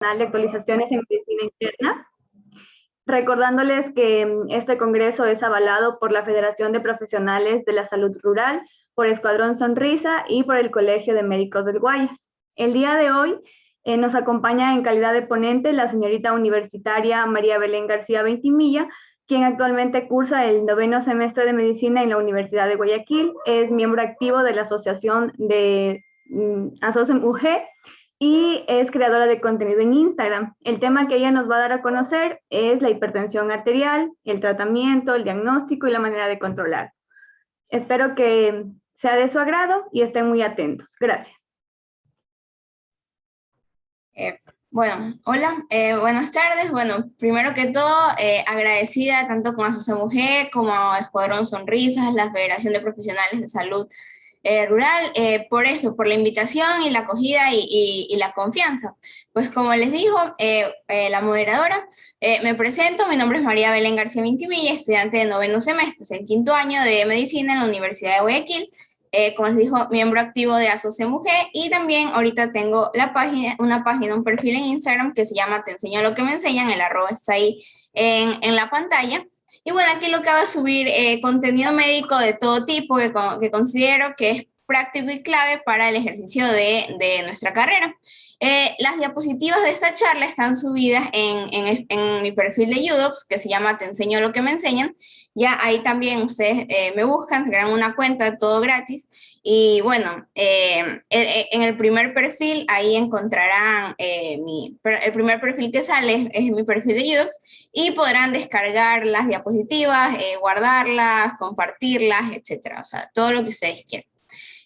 de actualizaciones en medicina interna, recordándoles que este congreso es avalado por la Federación de Profesionales de la Salud Rural, por Escuadrón Sonrisa y por el Colegio de Médicos del Guayas. El día de hoy nos acompaña en calidad de ponente la señorita universitaria María Belén García Ventimilla, quien actualmente cursa el 9º semestre de medicina en la Universidad de Guayaquil. Es miembro activo de la Asociación de ASOCEM UG y es creadora de contenido en Instagram. El tema que ella nos va a dar a conocer es la hipertensión arterial, el tratamiento, el diagnóstico y la manera de controlar. Espero que sea de su agrado y estén muy atentos. Gracias. Bueno, hola, buenas tardes. Bueno, primero que todo, agradecida tanto con Asociación Mujer como a Escuadrón Sonrisas, la Federación de Profesionales de Salud Rural, por eso, por la invitación y la acogida y la confianza. Pues como les dijo la moderadora, me presento, mi nombre es María Belén García Vintimilla, estudiante de 9º semestre, es el 5º año de Medicina en la Universidad de Guayaquil. Como les dijo, miembro activo de Asociación Mujer, y también ahorita tengo un perfil en Instagram que se llama Te enseño lo que me enseñan, el @ está ahí en la pantalla. Y bueno, aquí lo que hago es subir contenido médico de todo tipo que considero que es práctico y clave para el ejercicio de nuestra carrera. Las diapositivas de esta charla están subidas en mi perfil de Udox, que se llama Te enseño lo que me enseñan. Ya ahí también ustedes me buscan, se crean una cuenta, todo gratis. Y bueno, en el primer perfil, ahí encontrarán el primer perfil que sale es mi perfil de Udox, y podrán descargar las diapositivas, guardarlas, compartirlas, etcétera. O sea, todo lo que ustedes quieran.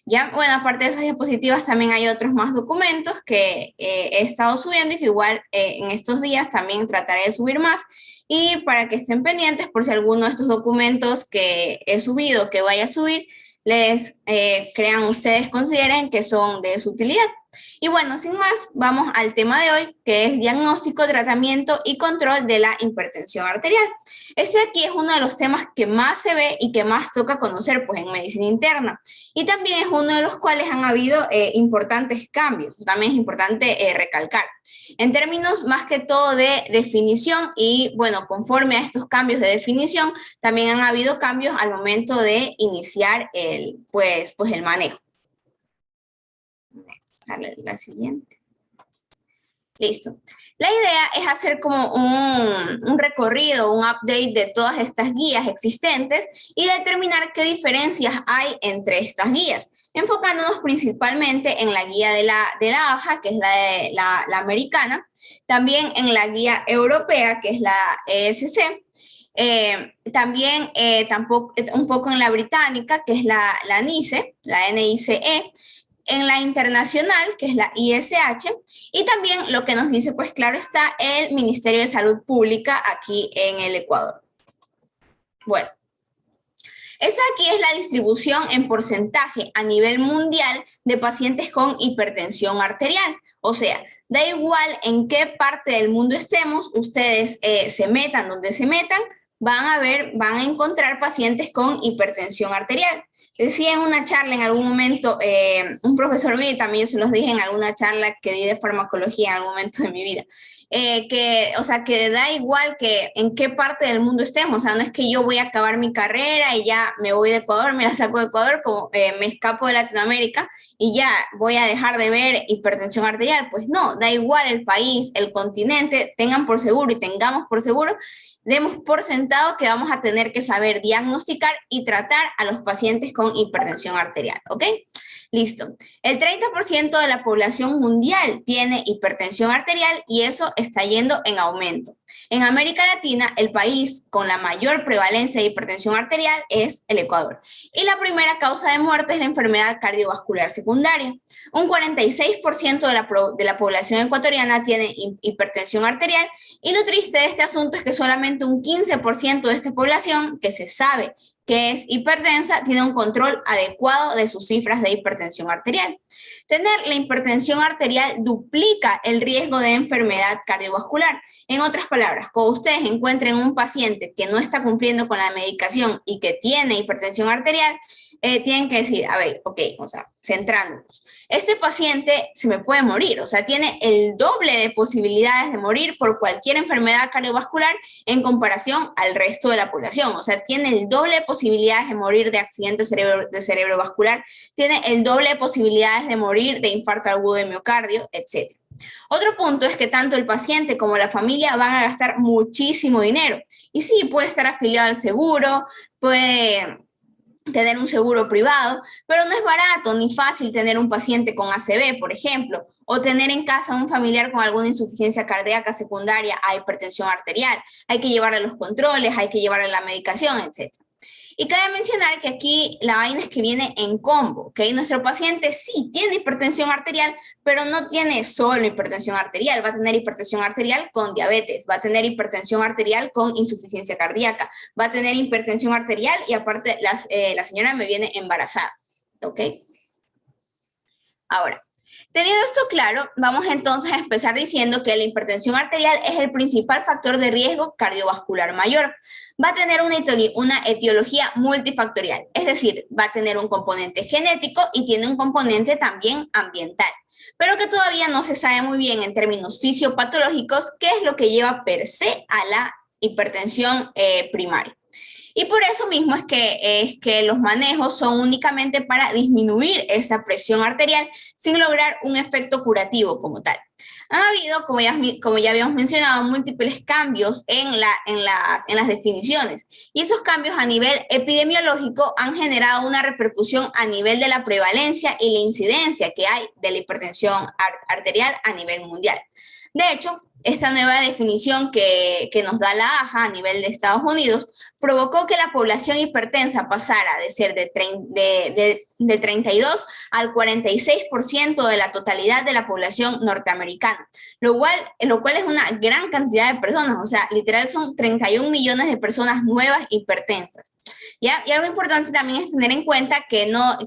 Ya, bueno, aparte de esas diapositivas también hay otros más documentos que he estado subiendo y que igual en estos días también trataré de subir más, y para que estén pendientes por si alguno de estos documentos que he subido, que vaya a subir, crean ustedes, consideren que son de su utilidad. Y bueno, sin más, vamos al tema de hoy, que es diagnóstico, tratamiento y control de la hipertensión arterial. Este aquí es uno de los temas que más se ve y que más toca conocer pues, en medicina interna, y también es uno de los cuales han habido importantes cambios. También es importante recalcar. En términos más que todo de definición, y bueno, conforme a estos cambios de definición, también han habido cambios al momento de iniciar el manejo. Dale la siguiente. Listo. La idea es hacer como un recorrido, un update de todas estas guías existentes y determinar qué diferencias hay entre estas guías, enfocándonos principalmente en la guía de la AJA, que es la americana, también en la guía europea, que es la ESC, también un poco en la británica, que es la NICE, la NICE, en la internacional, que es la ISH, y también lo que nos dice, pues claro está, el Ministerio de Salud Pública aquí en el Ecuador. Bueno, esta aquí es la distribución en porcentaje a nivel mundial de pacientes con hipertensión arterial. O sea, da igual en qué parte del mundo estemos, ustedes se metan donde se metan, van a encontrar pacientes con hipertensión arterial. Decía en una charla en algún momento, un profesor mío, y también se los dije en alguna charla que di de farmacología en algún momento de mi vida, que da igual que en qué parte del mundo estemos. O sea, no es que yo voy a acabar mi carrera y ya me voy de Ecuador, me la saco de Ecuador, como me escapo de Latinoamérica y ya voy a dejar de ver hipertensión arterial. Pues no, da igual el país, el continente, tengan por seguro y tengamos por seguro, demos por sentado que vamos a tener que saber diagnosticar y tratar a los pacientes con hipertensión arterial, ¿ok? Listo. El 30% de la población mundial tiene hipertensión arterial y eso está yendo en aumento. En América Latina, el país con la mayor prevalencia de hipertensión arterial es el Ecuador. Y la primera causa de muerte es la enfermedad cardiovascular secundaria. Un 46% de la población ecuatoriana tiene hipertensión arterial, y lo triste de este asunto es que solamente un 15% de esta población que se sabe que es hipertensa tiene un control adecuado de sus cifras de hipertensión arterial. Tener la hipertensión arterial duplica el riesgo de enfermedad cardiovascular. En otras palabras, cuando ustedes encuentren un paciente que no está cumpliendo con la medicación y que tiene hipertensión arterial, tienen que decir, a ver, ok, o sea, centrándonos, este paciente se me puede morir, o sea, tiene el doble de posibilidades de morir por cualquier enfermedad cardiovascular en comparación al resto de la población, o sea, tiene el doble de posibilidades de morir de accidente cerebrovascular, tiene el doble de posibilidades de morir de infarto agudo de miocardio, etc. Otro punto es que tanto el paciente como la familia van a gastar muchísimo dinero. Y sí, puede estar afiliado al seguro, puede tener un seguro privado, pero no es barato ni fácil tener un paciente con ACV, por ejemplo, o tener en casa un familiar con alguna insuficiencia cardíaca secundaria a hipertensión arterial. Hay que llevar a los controles, hay que llevar a la medicación, etc. Y cabe mencionar que aquí la vaina es que viene en combo, ¿ok? Nuestro paciente sí tiene hipertensión arterial, pero no tiene solo hipertensión arterial, va a tener hipertensión arterial con diabetes, va a tener hipertensión arterial con insuficiencia cardíaca, va a tener hipertensión arterial y aparte la señora me viene embarazada, ¿ok? Ahora, teniendo esto claro, vamos entonces a empezar diciendo que la hipertensión arterial es el principal factor de riesgo cardiovascular mayor. Va a tener una etiología multifactorial, es decir, va a tener un componente genético y tiene un componente también ambiental, pero que todavía no se sabe muy bien en términos fisiopatológicos qué es lo que lleva per se a la hipertensión primaria. Y por eso mismo es que los manejos son únicamente para disminuir esa presión arterial sin lograr un efecto curativo como tal. Ha habido, como ya habíamos mencionado, múltiples cambios en las definiciones. Y esos cambios a nivel epidemiológico han generado una repercusión a nivel de la prevalencia y la incidencia que hay de la hipertensión arterial a nivel mundial. De hecho, esta nueva definición que nos da la AJA a nivel de Estados Unidos provocó que la población hipertensa pasara de ser del 32 al 46% de la totalidad de la población norteamericana, lo cual es una gran cantidad de personas, o sea, literal son 31 millones de personas nuevas hipertensas. ¿Ya? Y algo importante también es tener en cuenta que no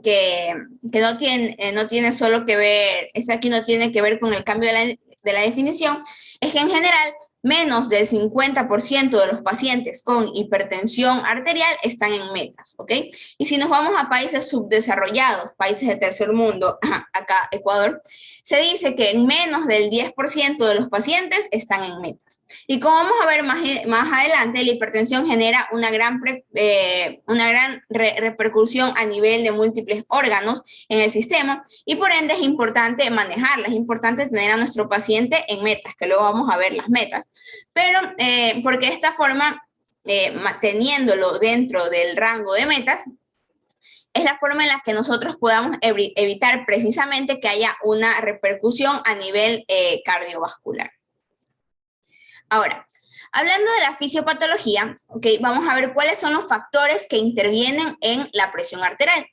tiene solo que ver, aquí no tiene que ver con el cambio de la definición, es que en general menos del 50% de los pacientes con hipertensión arterial están en metas, ¿ok? Y si nos vamos a países subdesarrollados, países de tercer mundo, acá Ecuador, se dice que menos del 10% de los pacientes están en metas. Y como vamos a ver más adelante, la hipertensión genera una gran repercusión a nivel de múltiples órganos en el sistema y por ende es importante manejarla, es importante tener a nuestro paciente en metas, que luego vamos a ver las metas, pero porque de esta forma, manteniéndolo dentro del rango de metas, es la forma en la que nosotros podamos evitar precisamente que haya una repercusión a nivel cardiovascular. Ahora, hablando de la fisiopatología, okay, vamos a ver cuáles son los factores que intervienen en la presión arterial.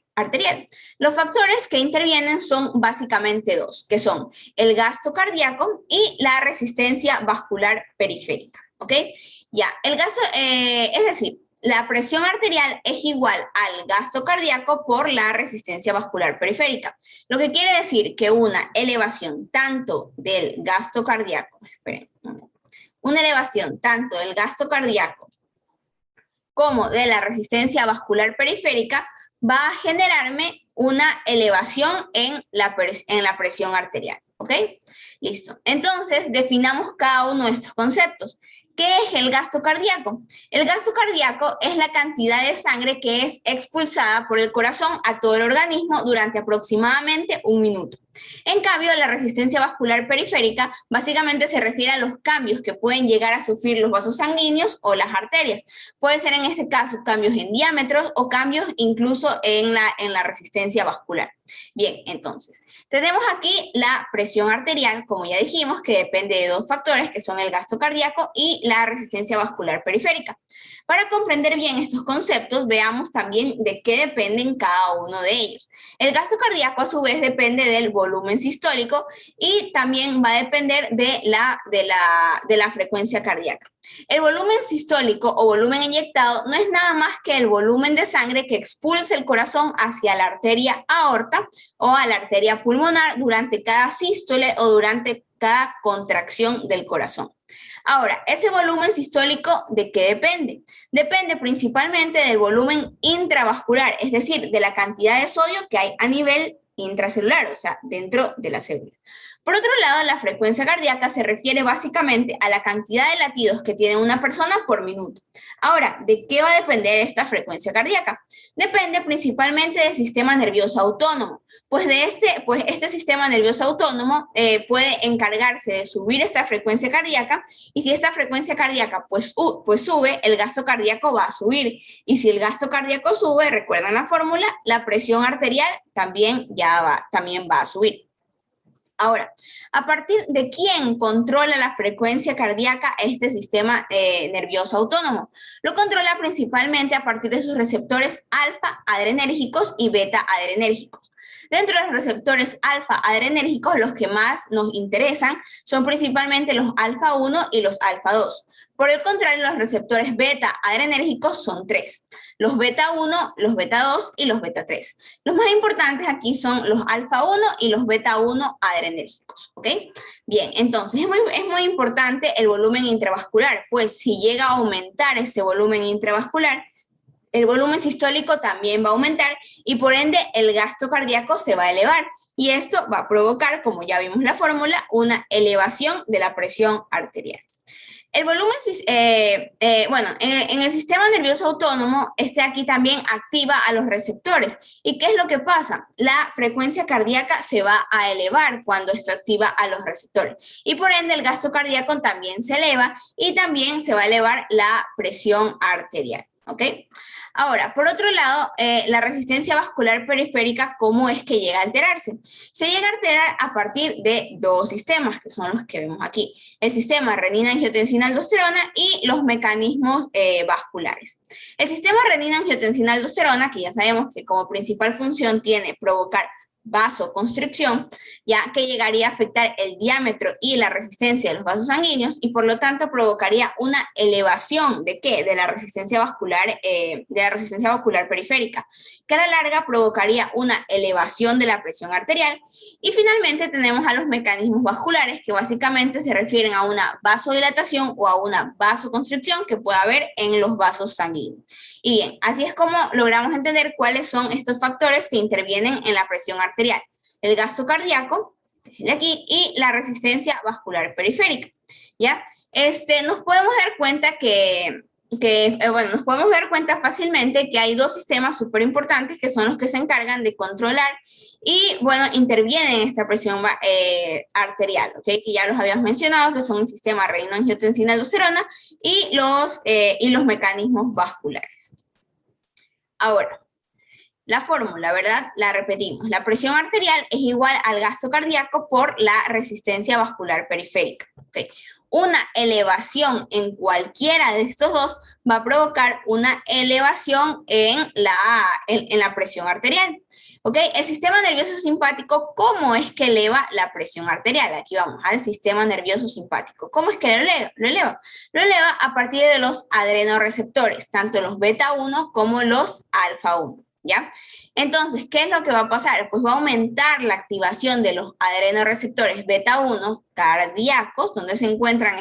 Los factores que intervienen son básicamente dos, que son el gasto cardíaco y la resistencia vascular periférica, ¿ok? Ya, el gasto, es decir, la presión arterial es igual al gasto cardíaco por la resistencia vascular periférica, lo que quiere decir que una elevación tanto del gasto cardíaco, una elevación tanto del gasto cardíaco como de la resistencia vascular periférica va a generarme una elevación en la presión arterial, ¿ok? Listo. Entonces, definamos cada uno de estos conceptos. ¿Qué es el gasto cardíaco? El gasto cardíaco es la cantidad de sangre que es expulsada por el corazón a todo el organismo durante aproximadamente 1 minuto. En cambio, la resistencia vascular periférica básicamente se refiere a los cambios que pueden llegar a sufrir los vasos sanguíneos o las arterias. Puede ser en este caso cambios en diámetros o cambios incluso en la resistencia vascular. Bien, entonces, tenemos aquí la presión arterial, como ya dijimos, que depende de dos factores, que son el gasto cardíaco y la resistencia vascular periférica. Para comprender bien estos conceptos, veamos también de qué dependen cada uno de ellos. El gasto cardíaco, a su vez, depende del volumen sistólico y también va a depender de la frecuencia cardíaca. El volumen sistólico o volumen inyectado no es nada más que el volumen de sangre que expulsa el corazón hacia la arteria aorta o a la arteria pulmonar durante cada sístole o durante cada contracción del corazón. Ahora, ese volumen sistólico, ¿de qué depende? Depende principalmente del volumen intravascular, es decir, de la cantidad de sodio que hay a nivel intracelular, o sea, dentro de la célula. Por otro lado, la frecuencia cardíaca se refiere básicamente a la cantidad de latidos que tiene una persona por minuto. Ahora, ¿de qué va a depender esta frecuencia cardíaca? Depende principalmente del sistema nervioso autónomo, pues este sistema nervioso autónomo puede encargarse de subir esta frecuencia cardíaca, y si esta frecuencia cardíaca pues sube, el gasto cardíaco va a subir, y si el gasto cardíaco sube, recuerdan la fórmula, la presión arterial también va a subir. Ahora, ¿a partir de quién controla la frecuencia cardíaca este sistema nervioso autónomo? Lo controla principalmente a partir de sus receptores alfa adrenérgicos y beta adrenérgicos. Dentro de los receptores alfa adrenérgicos, los que más nos interesan son principalmente los alfa 1 y los alfa 2. Por el contrario, los receptores beta adrenérgicos son 3. Los beta 1, los beta 2 y los beta 3. Los más importantes aquí son los alfa 1 y los beta 1 adrenérgicos, ¿ok? Bien, entonces es muy importante el volumen intravascular, pues si llega a aumentar este volumen intravascular, el volumen sistólico también va a aumentar y por ende el gasto cardíaco se va a elevar. Y esto va a provocar, como ya vimos la fórmula, una elevación de la presión arterial. El volumen, en el sistema nervioso autónomo, aquí también activa a los receptores. ¿Y qué es lo que pasa? La frecuencia cardíaca se va a elevar cuando esto activa a los receptores. Y por ende el gasto cardíaco también se eleva y también se va a elevar la presión arterial. ¿Ok? Ahora, por otro lado, la resistencia vascular periférica, ¿cómo es que llega a alterarse? Se llega a alterar a partir de dos sistemas, que son los que vemos aquí. El sistema renina-angiotensina-aldosterona y los mecanismos vasculares. El sistema renina-angiotensina-aldosterona, que ya sabemos que como principal función tiene provocar vasoconstricción, ya que llegaría a afectar el diámetro y la resistencia de los vasos sanguíneos y por lo tanto provocaría una elevación ¿de qué? De la resistencia vascular periférica, que a la larga provocaría una elevación de la presión arterial. Y finalmente tenemos a los mecanismos vasculares, que básicamente se refieren a una vasodilatación o a una vasoconstricción que puede haber en los vasos sanguíneos. Y bien, así es como logramos entender cuáles son estos factores que intervienen en la presión arterial. El gasto cardíaco, de aquí, y la resistencia vascular periférica, ¿ya? Nos podemos dar cuenta nos podemos dar cuenta fácilmente que hay dos sistemas súper importantes que son los que se encargan de controlar y, intervienen en esta presión arterial, ¿ok? Que ya los habíamos mencionado, que son el sistema renina-angiotensina-aldosterona y los mecanismos vasculares. Ahora, la fórmula, ¿verdad? La repetimos. La presión arterial es igual al gasto cardíaco por la resistencia vascular periférica, ¿ok? Una elevación en cualquiera de estos dos va a provocar una elevación en la presión arterial. ¿Ok? El sistema nervioso simpático, ¿cómo es que eleva la presión arterial? Aquí vamos al sistema nervioso simpático. ¿Cómo es que lo eleva? Lo eleva a partir de los adrenoreceptores, tanto los beta 1 como los alfa 1. ¿Ya? Entonces, ¿qué es lo que va a pasar? Pues va a aumentar la activación de los adrenoreceptores beta 1 cardíacos, donde se encuentran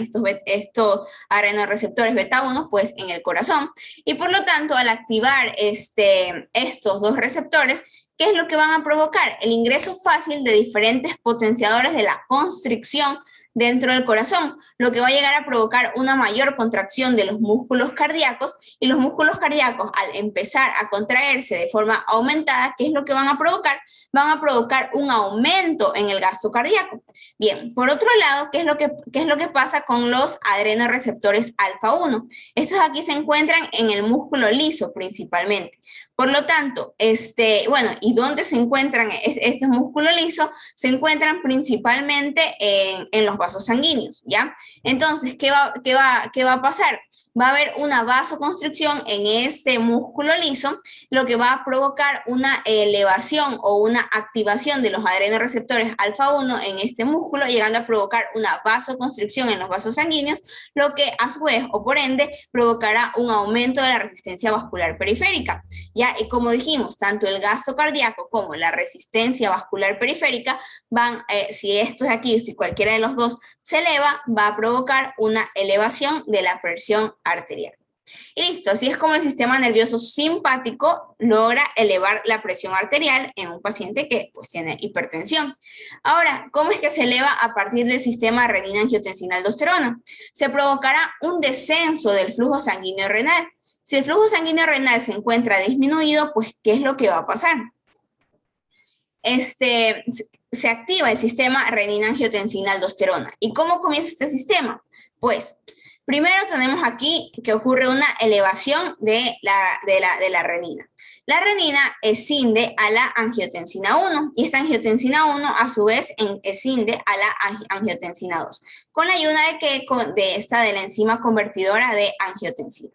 estos adrenoreceptores beta 1, pues en el corazón. Y por lo tanto, al activar estos dos receptores, ¿qué es lo que van a provocar? El ingreso fácil de diferentes potenciadores de la constricción dentro del corazón, lo que va a llegar a provocar una mayor contracción de los músculos cardíacos, y los músculos cardíacos al empezar a contraerse de forma aumentada, ¿qué es lo que van a provocar? Van a provocar un aumento en el gasto cardíaco. Bien, por otro lado, ¿qué es lo que pasa con los adrenoreceptores alfa 1? Estos aquí se encuentran en el músculo liso principalmente. Por lo tanto, ¿y dónde se encuentran este músculo liso? Se encuentran principalmente en los vasos sanguíneos, ¿ya? Entonces, ¿qué va a pasar? va a haber una vasoconstricción en este músculo liso, lo que va a provocar una elevación o una activación de los adrenoreceptores alfa 1 en este músculo, llegando a provocar una vasoconstricción en los vasos sanguíneos, lo que a su vez o por ende provocará un aumento de la resistencia vascular periférica. Ya, y como dijimos, tanto el gasto cardíaco como la resistencia vascular periférica van, si esto es aquí, si cualquiera de los dos se eleva, va a provocar una elevación de la presión arterial. Y listo, así es como el sistema nervioso simpático logra elevar la presión arterial en un paciente que pues tiene hipertensión. Ahora, ¿cómo es que se eleva a partir del sistema renina-angiotensina-aldosterona? Se provocará un descenso del flujo sanguíneo renal. Si el flujo sanguíneo renal se encuentra disminuido, pues ¿qué es lo que va a pasar? Se activa el sistema renina-angiotensina-aldosterona. ¿Y cómo comienza este sistema? Pues primero tenemos aquí que ocurre una elevación de la renina. La renina escinde a la angiotensina 1 y esta angiotensina 1 a su vez escinde a la angiotensina 2 con la ayuda de la enzima convertidora de angiotensina.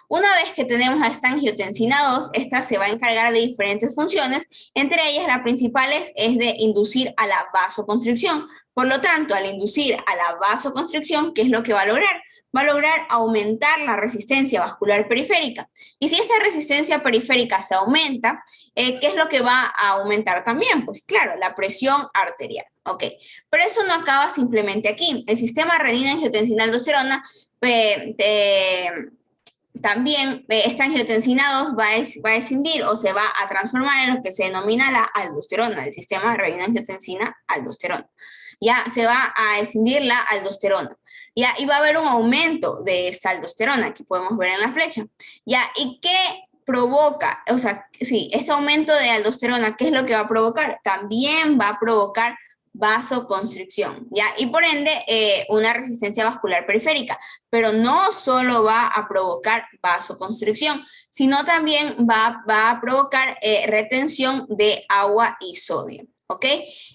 Una vez que tenemos a esta angiotensina 2, esta se va a encargar de diferentes funciones, entre ellas la principal es de inducir a la vasoconstricción. Por lo tanto, al inducir a la vasoconstricción, ¿qué es lo que va a lograr? Va a lograr aumentar la resistencia vascular periférica. Y si esta resistencia periférica se aumenta, ¿qué es lo que va a aumentar también? Pues claro, la presión arterial. Ok, pero eso no acaba simplemente aquí. El sistema renina-angiotensina-aldosterona también esta angiotensina 2 va a escindir o se va a transformar en lo que se denomina la aldosterona, el sistema renina-angiotensina-aldosterona. Ya se va a escindir la aldosterona. Ya, y va a haber un aumento de esta aldosterona, aquí podemos ver en la flecha. Ya, ¿y qué provoca? O sea, sí, este aumento de aldosterona, ¿qué es lo que va a provocar? También va a provocar vasoconstricción, ¿ya? Y por ende, una resistencia vascular periférica. Pero no solo va a provocar vasoconstricción, sino también va a provocar retención de agua y sodio. ¿Ok?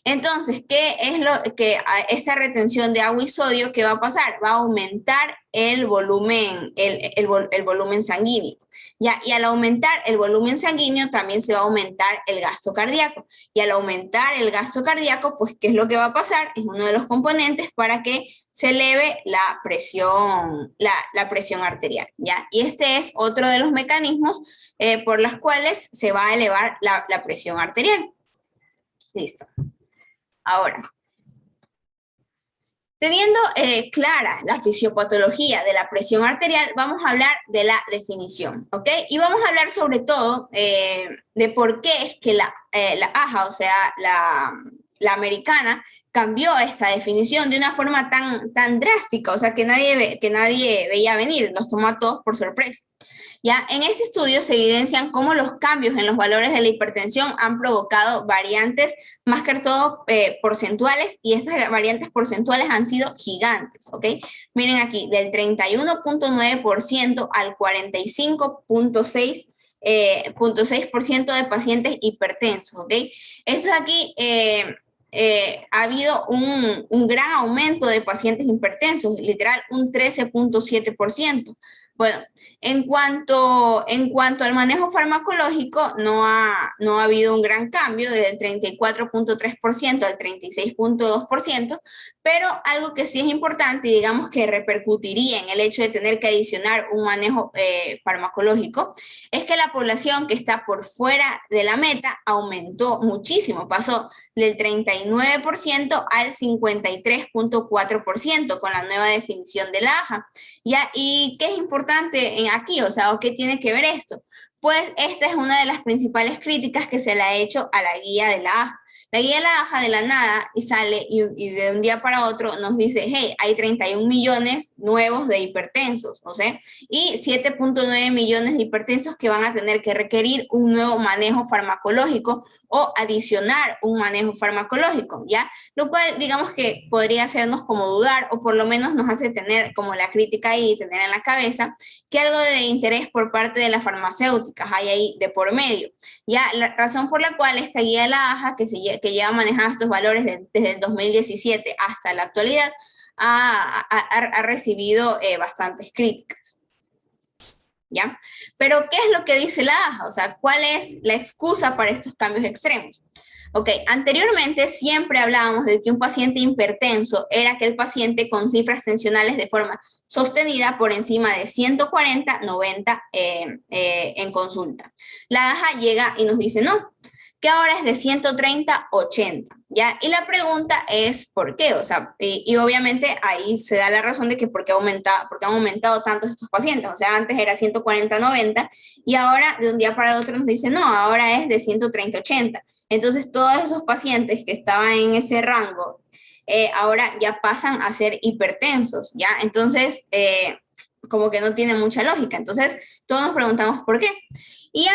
Entonces, ¿qué es lo que esta retención de agua y sodio que va a pasar? Va a aumentar el volumen, el volumen sanguíneo. ¿Ya? Y al aumentar el volumen sanguíneo también se va a aumentar el gasto cardíaco. Y al aumentar el gasto cardíaco, pues, ¿qué es lo que va a pasar? Es uno de los componentes para que se eleve la presión arterial. ¿Ya? Y este es otro de los mecanismos por los cuales se va a elevar la presión arterial. Listo. Ahora, teniendo clara la fisiopatología de la presión arterial, vamos a hablar de la definición, ¿ok? Y vamos a hablar sobre todo de por qué es que la AJA, o sea, la americana, cambió esta definición de una forma tan drástica, o sea, que nadie veía venir, nos tomó a todos por sorpresa. Ya, en este estudio se evidencian cómo los cambios en los valores de la hipertensión han provocado variantes, más que todo porcentuales, y estas variantes porcentuales han sido gigantes, ¿ok? Miren aquí, del 31.9% al 45.6% de pacientes hipertensos, ¿ok? Eso aquí ha habido un gran aumento de pacientes hipertensos, literal un 13.7%. Bueno, en cuanto al manejo farmacológico, no ha habido un gran cambio, desde el 34.3% al 36.2%, pero algo que sí es importante y digamos que repercutiría en el hecho de tener que adicionar un manejo farmacológico, es que la población que está por fuera de la meta aumentó muchísimo, pasó del 39% al 53.4% con la nueva definición de la AJA. ¿Ya? ¿Y qué es importante aquí? O sea, ¿qué tiene que ver esto? Pues esta es una de las principales críticas que se le ha hecho a la guía de la AJA. La guía de la AJA de la nada y sale y de un día para otro nos dice, hey, hay 31 millones nuevos de hipertensos, o sea, y 7.9 millones de hipertensos que van a tener que requerir un nuevo manejo farmacológico o adicionar un manejo farmacológico, ¿ya? Lo cual, digamos que podría hacernos como dudar o por lo menos nos hace tener como la crítica ahí, tener en la cabeza que algo de interés por parte de las farmacéuticas hay ahí de por medio. Ya, la razón por la cual esta guía de la AJA, que lleva manejando estos valores desde el 2017 hasta la actualidad, ha recibido bastantes críticas. ¿ya? Pero, ¿qué es lo que dice la AJA? O sea, ¿cuál es la excusa para estos cambios extremos? Ok, anteriormente siempre hablábamos de que un paciente hipertenso era aquel paciente con cifras tensionales de forma sostenida por encima de 140, 90 en consulta. La AJA llega y nos dice, no, que ahora es de 130, 80, ¿ya? Y la pregunta es, ¿por qué? O sea, y obviamente ahí se da la razón de que por qué han aumentado tantos estos pacientes. O sea, antes era 140, 90 y ahora de un día para el otro nos dice, no, ahora es de 130, 80. Entonces, todos esos pacientes que estaban en ese rango, ahora ya pasan a ser hipertensos, ¿ya? Entonces, como que no tiene mucha lógica. Entonces, todos nos preguntamos por qué. Y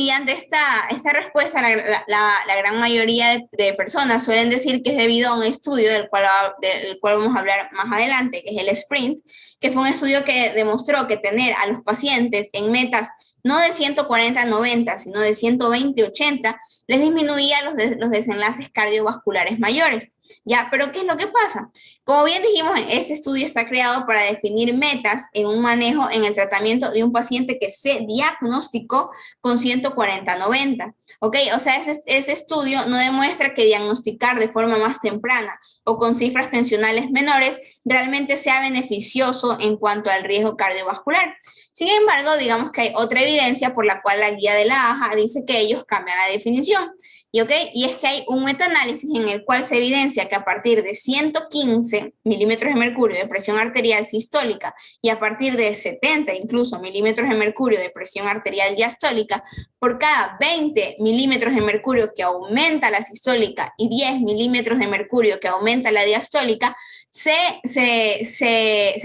ante esta respuesta, la gran mayoría de personas suelen decir que es debido a un estudio del cual vamos a hablar más adelante, que es el SPRINT, que fue un estudio que demostró que tener a los pacientes en metas no de 140-90, sino de 120-80, les disminuía los desenlaces cardiovasculares mayores. ¿Ya? Pero ¿qué es lo que pasa? Como bien dijimos, este estudio está creado para definir metas en un manejo en el tratamiento de un paciente que se diagnosticó con 140-90. ¿Ok? O sea, ese estudio no demuestra que diagnosticar de forma más temprana o con cifras tensionales menores realmente sea beneficioso en cuanto al riesgo cardiovascular. Sin embargo, digamos que hay otra evidencia por la cual la guía de la AJA dice que ellos cambian la definición. Y es que hay un metaanálisis en el cual se evidencia que a partir de 115 milímetros de mercurio de presión arterial sistólica y a partir de 70 incluso milímetros de mercurio de presión arterial diastólica, por cada 20 milímetros de mercurio que aumenta la sistólica y 10 milímetros de mercurio que aumenta la diastólica, se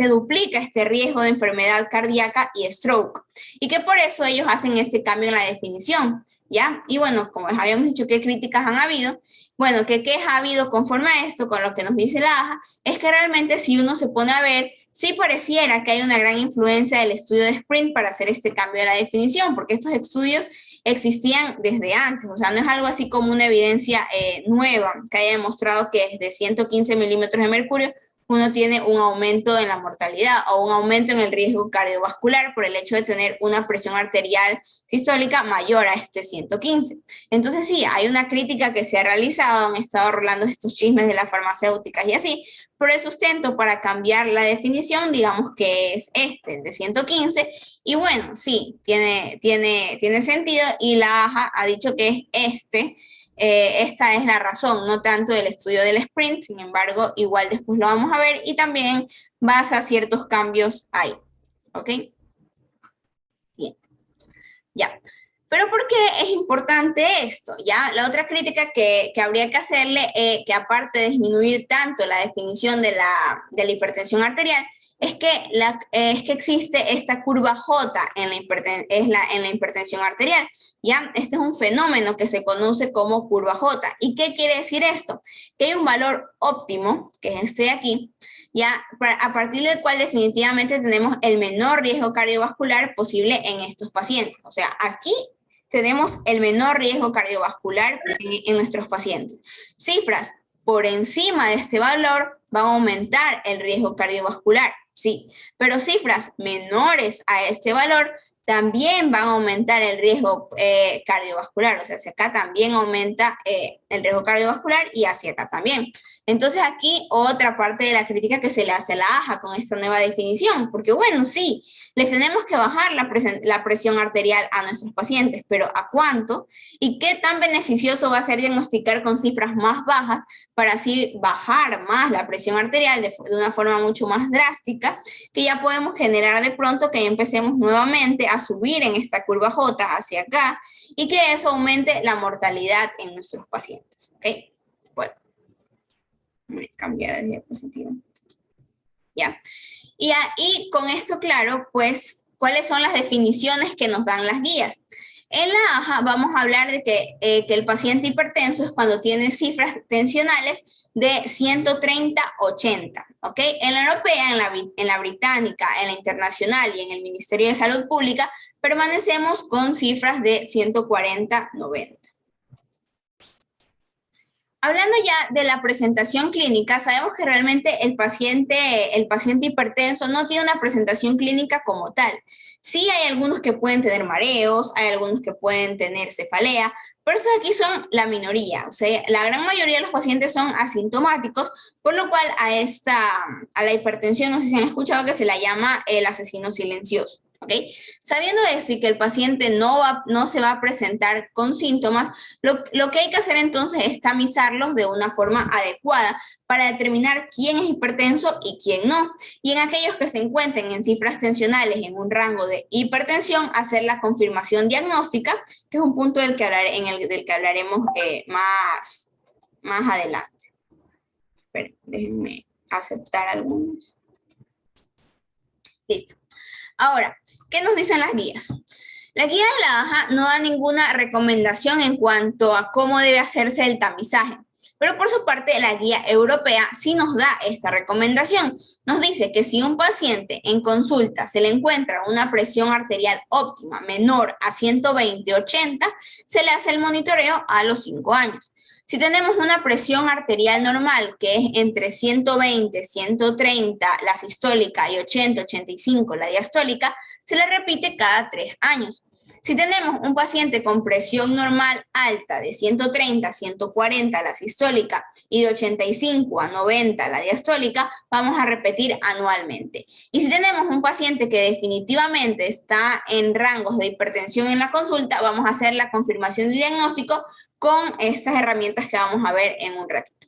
duplica este riesgo de enfermedad cardíaca y stroke. Y que por eso ellos hacen este cambio en la definición, ¿ya? Y bueno, como les habíamos dicho, ¿qué críticas han habido? Bueno, ¿qué quejas ha habido conforme a esto, con lo que nos dice la AJA? Es que realmente si uno se pone a ver, sí pareciera que hay una gran influencia del estudio de SPRINT para hacer este cambio de la definición, porque estos estudios existían desde antes, o sea, no es algo así como una evidencia nueva que haya demostrado que desde 115 milímetros de mercurio uno tiene un aumento en la mortalidad o un aumento en el riesgo cardiovascular por el hecho de tener una presión arterial sistólica mayor a este 115. Entonces sí, hay una crítica que se ha realizado, han estado rolando estos chismes de las farmacéuticas y así, pero el sustento para cambiar la definición, digamos que es el de 115, y bueno, sí, tiene sentido, y la AJA ha dicho que es esta es la razón, no tanto del estudio del SPRINT, sin embargo, igual después lo vamos a ver y también basa ciertos cambios ahí, ¿ok? Bien, ya. Pero ¿por qué es importante esto? ¿Ya? La otra crítica que habría que hacerle, que aparte de disminuir tanto la definición de la hipertensión arterial, es que existe esta curva J en la hipertensión arterial, ¿ya? Este es un fenómeno que se conoce como curva J. ¿Y qué quiere decir esto? Que hay un valor óptimo, que es este de aquí, ¿ya? A partir del cual definitivamente tenemos el menor riesgo cardiovascular posible en estos pacientes. O sea, aquí tenemos el menor riesgo cardiovascular en nuestros pacientes. Cifras por encima de este valor van a aumentar el riesgo cardiovascular. Sí, pero cifras menores a este valor también van a aumentar el riesgo cardiovascular. O sea, hacia acá también aumenta el riesgo cardiovascular y hacia acá también. Entonces aquí otra parte de la crítica que se le hace a la AJA con esta nueva definición, porque bueno, sí, les tenemos que bajar la presión arterial a nuestros pacientes, pero ¿a cuánto? ¿Y qué tan beneficioso va a ser diagnosticar con cifras más bajas para así bajar más la presión arterial de una forma mucho más drástica, que ya podemos generar de pronto que empecemos nuevamente a subir en esta curva J hacia acá y que eso aumente la mortalidad en nuestros pacientes, ¿ok? Bueno, voy a cambiar de diapositiva. Ya. Y con esto claro, pues, ¿cuáles son las definiciones que nos dan las guías? En la AJA vamos a hablar de que el paciente hipertenso es cuando tiene cifras tensionales de 130-80, ¿ok? En la europea, en la británica, en la internacional y en el Ministerio de Salud Pública permanecemos con cifras de 140-90. Hablando ya de la presentación clínica, sabemos que realmente el paciente hipertenso no tiene una presentación clínica como tal. Sí hay algunos que pueden tener mareos, hay algunos que pueden tener cefalea, pero estos aquí son la minoría. O sea, la gran mayoría de los pacientes son asintomáticos, por lo cual a la hipertensión, no sé si han escuchado que se la llama el asesino silencioso. ¿Ok? Sabiendo eso y que el paciente no se va a presentar con síntomas, lo que hay que hacer entonces es tamizarlos de una forma adecuada para determinar quién es hipertenso y quién no. Y en aquellos que se encuentren en cifras tensionales en un rango de hipertensión, hacer la confirmación diagnóstica, que es un punto del que hablaremos más adelante. Esperen, déjenme aceptar algunos. Listo. Ahora, ¿qué nos dicen las guías? La guía de la AJA no da ninguna recomendación en cuanto a cómo debe hacerse el tamizaje, pero por su parte la guía europea sí nos da esta recomendación. Nos dice que si un paciente en consulta se le encuentra una presión arterial óptima menor a 120/80, se le hace el monitoreo a los 5 años. Si tenemos una presión arterial normal, que es entre 120, 130 la sistólica y 80, 85 la diastólica, se le repite cada 3 años. Si tenemos un paciente con presión normal alta de 130 a 140 la sistólica y de 85 a 90 la diastólica, vamos a repetir anualmente. Y si tenemos un paciente que definitivamente está en rangos de hipertensión en la consulta, vamos a hacer la confirmación del diagnóstico con estas herramientas que vamos a ver en un ratito.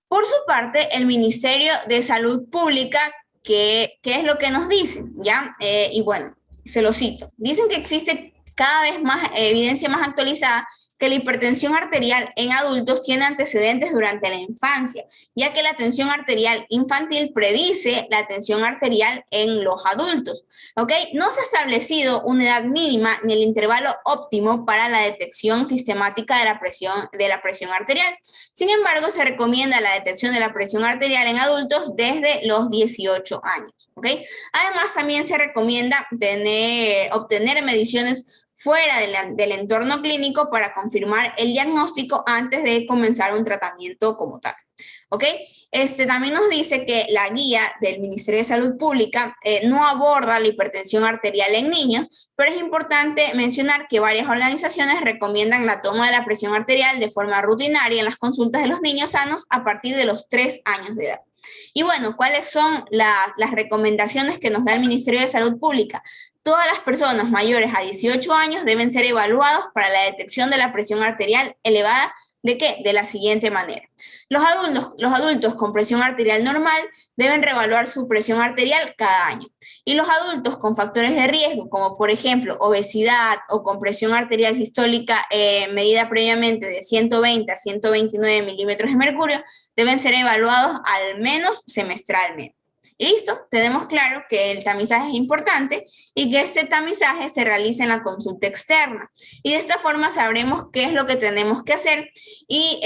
Por su parte, el Ministerio de Salud Pública, ¿qué es lo que nos dice? ¿Ya? Y bueno, se lo cito. Dicen que existe cada vez más evidencia más actualizada que la hipertensión arterial en adultos tiene antecedentes durante la infancia, ya que la tensión arterial infantil predice la tensión arterial en los adultos. ¿Ok? No se ha establecido una edad mínima ni el intervalo óptimo para la detección sistemática de la presión arterial. Sin embargo, se recomienda la detección de la presión arterial en adultos desde los 18 años. ¿Ok? Además, también se recomienda obtener mediciones fuera del entorno clínico para confirmar el diagnóstico antes de comenzar un tratamiento como tal. ¿Ok? También nos dice que la guía del Ministerio de Salud Pública no aborda la hipertensión arterial en niños, pero es importante mencionar que varias organizaciones recomiendan la toma de la presión arterial de forma rutinaria en las consultas de los niños sanos a partir de los 3 años de edad. Y bueno, ¿cuáles son las recomendaciones que nos da el Ministerio de Salud Pública? Todas las personas mayores a 18 años deben ser evaluados para la detección de la presión arterial elevada. ¿De qué? De la siguiente manera. Los adultos con presión arterial normal deben reevaluar su presión arterial cada año. Y los adultos con factores de riesgo, como por ejemplo obesidad o con presión arterial sistólica medida previamente de 120 a 129 milímetros de mercurio, deben ser evaluados al menos semestralmente. Y listo, tenemos claro que el tamizaje es importante y que este tamizaje se realiza en la consulta externa. Y de esta forma sabremos qué es lo que tenemos que hacer. Y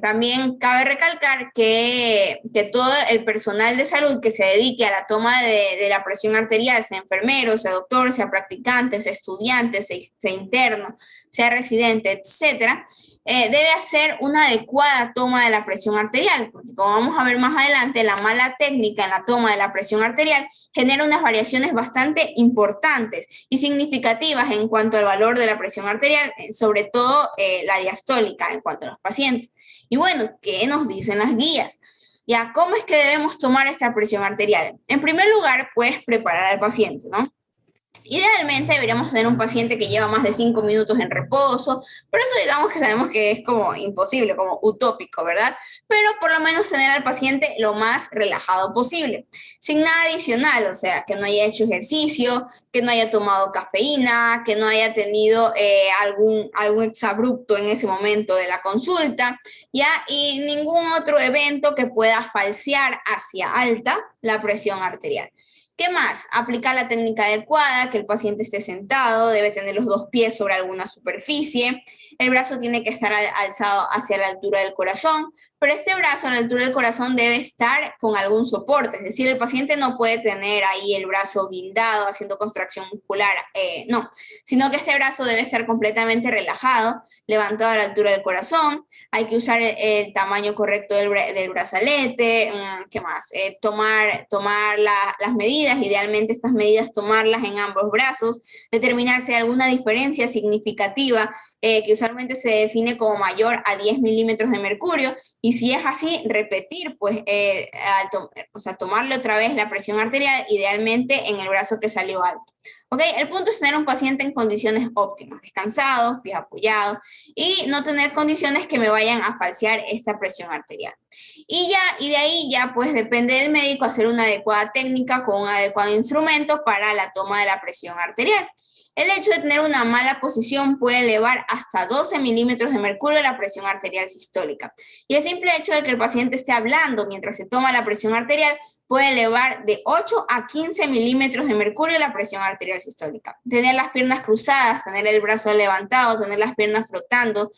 también cabe recalcar que todo el personal de salud que se dedique a la toma de la presión arterial, sea enfermero, sea doctor, sea practicante, sea estudiante, sea interno, sea residente, etcétera, debe hacer una adecuada toma de la presión arterial, porque como vamos a ver más adelante, la mala técnica en la toma de la presión arterial genera unas variaciones bastante importantes y significativas en cuanto al valor de la presión arterial, sobre todo la diastólica en cuanto a los pacientes. Y bueno, ¿qué nos dicen las guías? Ya, ¿cómo es que debemos tomar esta presión arterial? En primer lugar, puedes preparar al paciente, ¿no? Idealmente deberíamos tener un paciente que lleva más de 5 minutos en reposo, pero eso digamos que sabemos que es como imposible, como utópico, ¿verdad? Pero por lo menos tener al paciente lo más relajado posible, sin nada adicional, o sea, que no haya hecho ejercicio, que no haya tomado cafeína, que no haya tenido algún exabrupto en ese momento de la consulta, ¿ya? Y ningún otro evento que pueda falsear hacia alta la presión arterial. ¿Qué más? Aplicar la técnica adecuada, que el paciente esté sentado, debe tener los 2 pies sobre alguna superficie, el brazo tiene que estar alzado hacia la altura del corazón pero este brazo a la altura del corazón debe estar con algún soporte, es decir, el paciente no puede tener ahí el brazo guindado haciendo contracción muscular, no, sino que este brazo debe estar completamente relajado, levantado a la altura del corazón. Hay que usar el tamaño correcto del brazalete. ¿Qué más? Tomar las medidas, idealmente estas medidas tomarlas en ambos brazos, determinar si hay alguna diferencia significativa, que usualmente se define como mayor a 10 milímetros de mercurio, y si es así, repetir, pues, tomarle otra vez la presión arterial, idealmente en el brazo que salió alto. ¿Ok? El punto es tener un paciente en condiciones óptimas, descansados, pies apoyados, y no tener condiciones que me vayan a falsear esta presión arterial. Y de ahí ya, pues, depende del médico hacer una adecuada técnica con un adecuado instrumento para la toma de la presión arterial. El hecho de tener una mala posición puede elevar hasta 12 milímetros de mercurio la presión arterial sistólica. Y el simple hecho de que el paciente esté hablando mientras se toma la presión arterial puede elevar de 8 a 15 milímetros de mercurio la presión arterial sistólica. Tener las piernas cruzadas, tener el brazo levantado, tener las piernas flotando,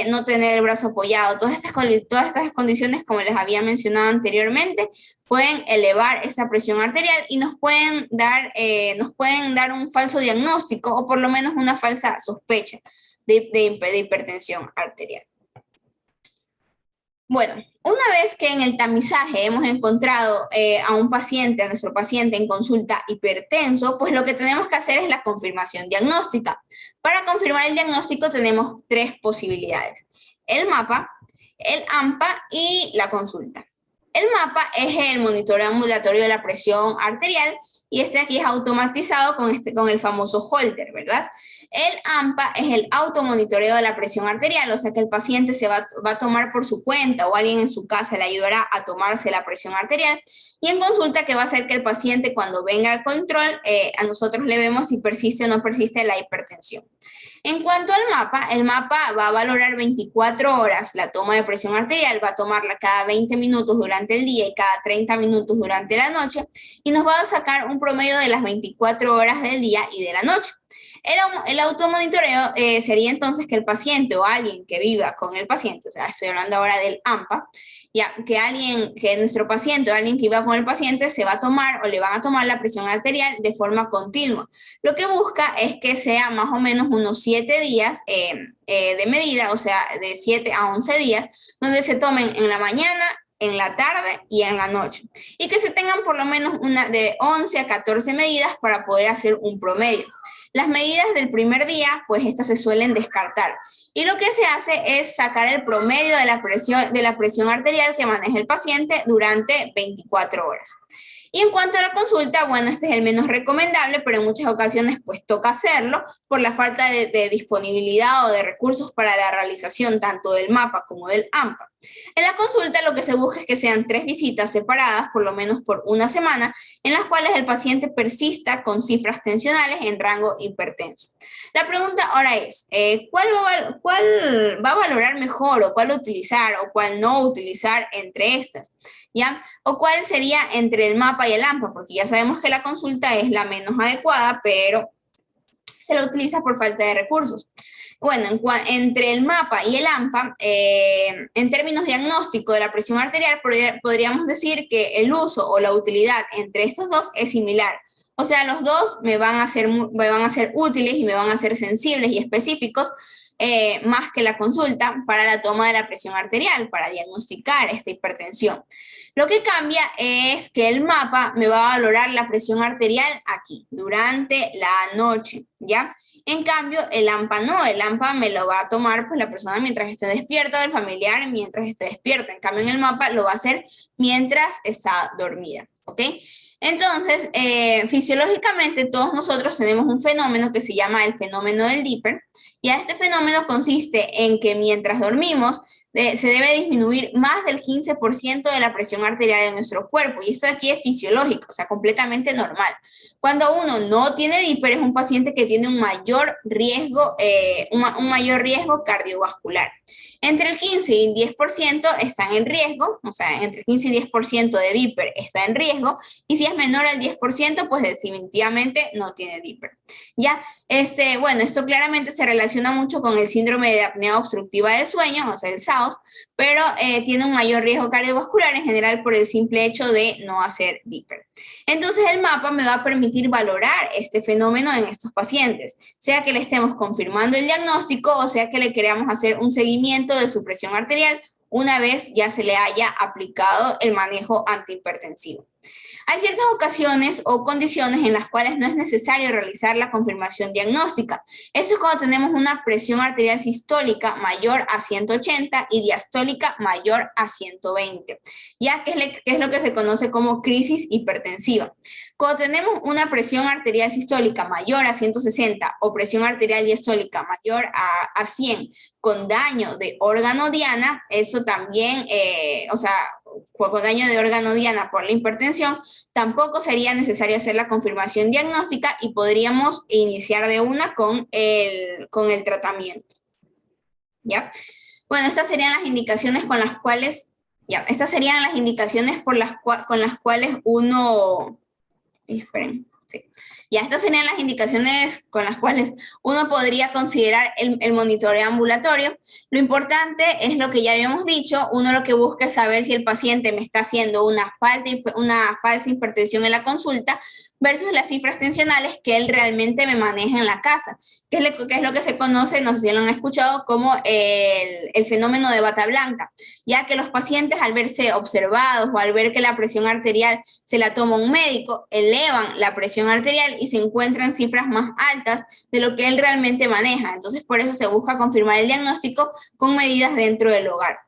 no tener el brazo apoyado, todas estas condiciones, como les había mencionado anteriormente, pueden elevar esta presión arterial y nos pueden dar un falso diagnóstico o por lo menos una falsa sospecha de hipertensión arterial. Bueno, una vez que en el tamizaje hemos encontrado a nuestro paciente en consulta hipertenso, pues lo que tenemos que hacer es la confirmación diagnóstica. Para confirmar el diagnóstico tenemos tres posibilidades: el mapa, el AMPA y la consulta. El mapa es el monitoreo ambulatorio de la presión arterial y este aquí es automatizado con el famoso Holter, ¿verdad? El AMPA es el automonitoreo de la presión arterial, o sea que el paciente se va a tomar por su cuenta o alguien en su casa le ayudará a tomarse la presión arterial. Y en consulta, que va a hacer que el paciente, cuando venga al control, a nosotros le vemos si persiste o no persiste la hipertensión. En cuanto al mapa, el mapa va a valorar 24 horas la toma de presión arterial, va a tomarla cada 20 minutos durante el día y cada 30 minutos durante la noche, y nos va a sacar un promedio de las 24 horas del día y de la noche. El automonitoreo sería entonces que el paciente o alguien que viva con el paciente, o sea, estoy hablando ahora del AMPA, ya que nuestro paciente o alguien que viva con el paciente se va a tomar o le van a tomar la presión arterial de forma continua. Lo que busca es que sea más o menos unos 7 días de medida, o sea, de 7 a 11 días, donde se tomen en la mañana, en la tarde y en la noche. Y que se tengan por lo menos de 11 a 14 medidas para poder hacer un promedio. Las medidas del primer día, pues estas se suelen descartar. Y lo que se hace es sacar el promedio de la presión arterial que maneja el paciente durante 24 horas. Y en cuanto a la consulta, bueno, este es el menos recomendable, pero en muchas ocasiones pues toca hacerlo por la falta de disponibilidad o de recursos para la realización tanto del mapa como del AMPA. En la consulta lo que se busca es que sean 3 visitas separadas, por lo menos por una semana, en las cuales el paciente persista con cifras tensionales en rango hipertenso. La pregunta ahora es, ¿cuál va a valorar mejor o cuál utilizar o cuál no utilizar entre estas? ¿Ya? ¿O cuál sería entre el mapa y el AMPA? Porque ya sabemos que la consulta es la menos adecuada, pero se la utiliza por falta de recursos. Bueno, entre el mapa y el AMPA, en términos diagnósticos de la presión arterial, podríamos decir que el uso o la utilidad entre estos dos es similar. O sea, los dos me van a ser útiles y me van a ser sensibles y específicos, más que la consulta para la toma de la presión arterial, para diagnosticar esta hipertensión. Lo que cambia es que el mapa me va a valorar la presión arterial aquí, durante la noche, ¿ya? En cambio, el AMPA no, el AMPA me lo va a tomar pues la persona mientras esté despierta, el familiar mientras esté despierta. En cambio, en el mapa lo va a hacer mientras está dormida, ¿ok? Entonces, fisiológicamente todos nosotros tenemos un fenómeno que se llama el fenómeno del Dipper, y este fenómeno consiste en que mientras dormimos se debe disminuir más del 15% de la presión arterial de nuestro cuerpo, y esto aquí es fisiológico, o sea, completamente normal. Cuando uno no tiene Dipper es un paciente que tiene un mayor riesgo cardiovascular. Entre el 15 y el 10% están en riesgo, o sea, entre el 15 y 10% de Dipper está en riesgo, y si es menor al 10%, pues definitivamente no tiene Dipper. Ya, bueno, esto claramente se relaciona mucho con el síndrome de apnea obstructiva del sueño, o sea, el SAO, estados, pero tiene un mayor riesgo cardiovascular en general por el simple hecho de no hacer DIPER. Entonces el mapa me va a permitir valorar este fenómeno en estos pacientes, sea que le estemos confirmando el diagnóstico o sea que le queramos hacer un seguimiento de su presión arterial una vez ya se le haya aplicado el manejo antihipertensivo. Hay ciertas ocasiones o condiciones en las cuales no es necesario realizar la confirmación diagnóstica. Eso es cuando tenemos una presión arterial sistólica mayor a 180 y diastólica mayor a 120, ya que es lo que se conoce como crisis hipertensiva. Cuando tenemos una presión arterial sistólica mayor a 160 o presión arterial diastólica mayor a 100 con daño de órgano diana, eso también, con daño de órgano diana por la hipertensión, tampoco sería necesario hacer la confirmación diagnóstica y podríamos iniciar de una con el tratamiento. ¿Ya? Bueno, estas serían las indicaciones con las cuales, estas serían las indicaciones con las cuales uno, esperen, sí. Estas serían las indicaciones con las cuales uno podría considerar el monitoreo ambulatorio. Lo importante es lo que ya habíamos dicho, uno lo que busca es saber si el paciente me está haciendo una falsa hipertensión en la consulta versus las cifras tensionales que él realmente me maneja en la casa, que es lo que se conoce, no sé si lo han escuchado, como el fenómeno de bata blanca, ya que los pacientes al verse observados o al ver que la presión arterial se la toma un médico, elevan la presión arterial y se encuentran cifras más altas de lo que él realmente maneja. Entonces, por eso se busca confirmar el diagnóstico con medidas dentro del hogar.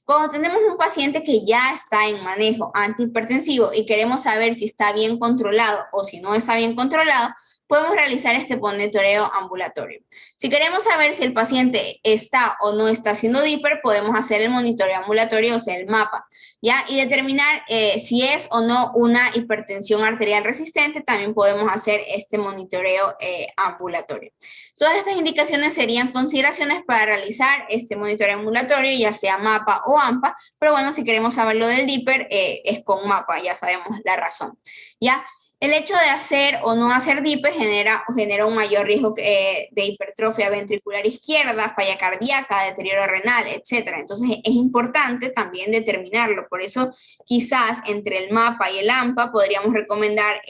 Cuando tenemos un paciente que ya está en manejo antihipertensivo y queremos saber si está bien controlado o si no está bien controlado, podemos realizar este monitoreo ambulatorio. Si queremos saber si el paciente está o no está haciendo DIPER, podemos hacer el monitoreo ambulatorio, o sea, el mapa, ¿ya? Y determinar si es o no una hipertensión arterial resistente, también podemos hacer este monitoreo ambulatorio. Todas estas indicaciones serían consideraciones para realizar este monitoreo ambulatorio, ya sea mapa o AMPA, pero bueno, si queremos saber lo del DIPER, es con mapa, ya sabemos la razón, ¿ya? El hecho de hacer o no hacer DIPER genera un mayor riesgo de hipertrofia ventricular izquierda, falla cardíaca, deterioro renal, etc. Entonces es importante también determinarlo. Por eso quizás entre el MAPA y el AMPA podríamos recomendar,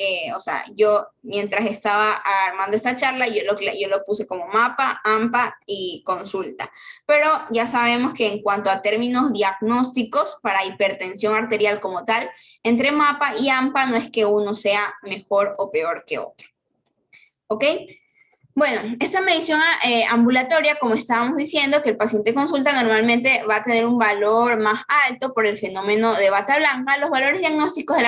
yo mientras estaba armando esta charla, yo lo puse como MAPA, AMPA y consulta. Pero ya sabemos que en cuanto a términos diagnósticos para hipertensión arterial como tal, entre MAPA y AMPA no es que uno sea mejor o peor que otro. ¿Ok? Bueno, esta medición ambulatoria, como estábamos diciendo, que el paciente consulta normalmente va a tener un valor más alto por el fenómeno de bata blanca. Los valores diagnósticos de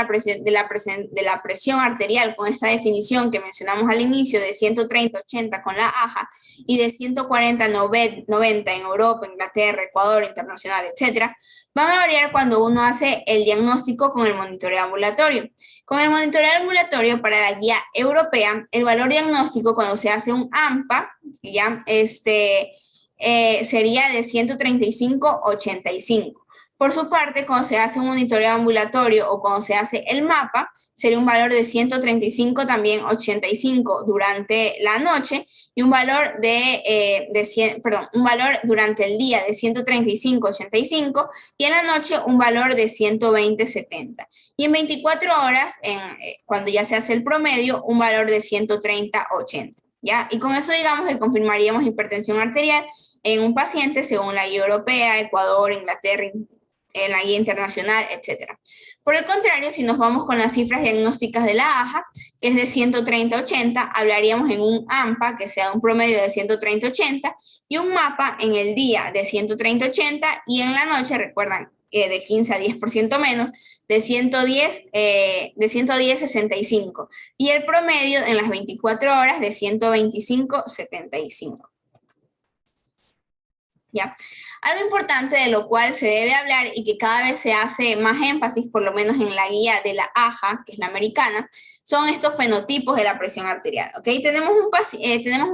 la presión arterial con esta definición que mencionamos al inicio de 130-80 con la AJA y de 140-90 en Europa, Inglaterra, Ecuador, internacional, etcétera, van a variar cuando uno hace el diagnóstico con el monitoreo ambulatorio. Con el monitoreo ambulatorio para la guía europea, el valor diagnóstico cuando se hace un AMPA, ya, sería de 135-85. Por su parte, cuando se hace un monitoreo ambulatorio o cuando se hace el MAPA, sería un valor de 135 también 85 durante la noche y un valor un valor durante el día de 135-85 y en la noche un valor de 120-70. Y en 24 horas, cuando ya se hace el promedio, un valor de 130-80. ¿Ya? Y con eso digamos que confirmaríamos hipertensión arterial en un paciente según la guía europea, Ecuador, Inglaterra, en la guía internacional, etc. Por el contrario, si nos vamos con las cifras diagnósticas de la AJA, que es de 130-80, hablaríamos en un AMPA, que sea un promedio de 130-80, y un MAPA en el día de 130-80, y en la noche, recuerdan, de 15 a 10% menos, de 110-65, y el promedio en las 24 horas de 125-75. ¿Ya? Algo importante de lo cual se debe hablar y que cada vez se hace más énfasis, por lo menos en la guía de la AJA, que es la americana, son estos fenotipos de la presión arterial. ¿Okay? Tenemos un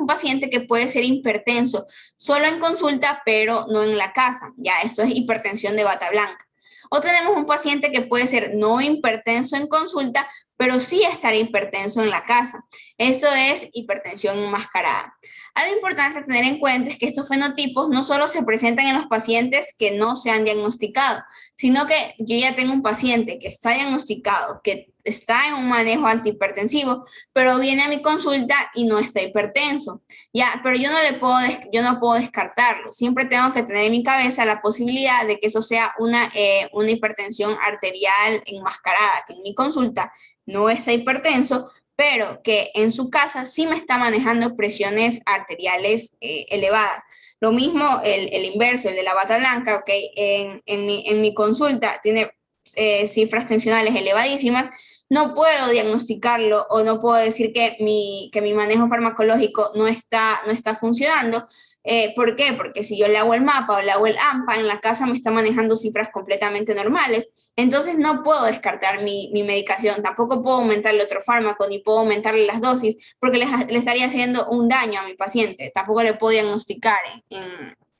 paciente que puede ser hipertenso solo en consulta, pero no en la casa. Ya, esto es hipertensión de bata blanca. O tenemos un paciente que puede ser no hipertenso en consulta, pero sí estar hipertenso en la casa. Eso es hipertensión enmascarada. Algo importante a tener en cuenta es que estos fenotipos no solo se presentan en los pacientes que no se han diagnosticado, sino que yo ya tengo un paciente que está diagnosticado, que está en un manejo antihipertensivo, pero viene a mi consulta y no está hipertenso. Ya, pero yo no puedo descartarlo. Siempre tengo que tener en mi cabeza la posibilidad de que eso sea una hipertensión arterial enmascarada, que en mi consulta no está hipertenso, pero que en su casa sí me está manejando presiones arteriales elevadas. Lo mismo el inverso, el de la bata blanca, ok, en mi consulta tiene cifras tensionales elevadísimas, no puedo diagnosticarlo o no puedo decir que mi manejo farmacológico no está funcionando. ¿Por qué? Porque si yo le hago el mapa o le hago el AMPA, en la casa me está manejando cifras completamente normales, entonces no puedo descartar mi medicación, tampoco puedo aumentarle otro fármaco, ni puedo aumentarle las dosis, porque le estaría haciendo un daño a mi paciente. Tampoco le puedo diagnosticar,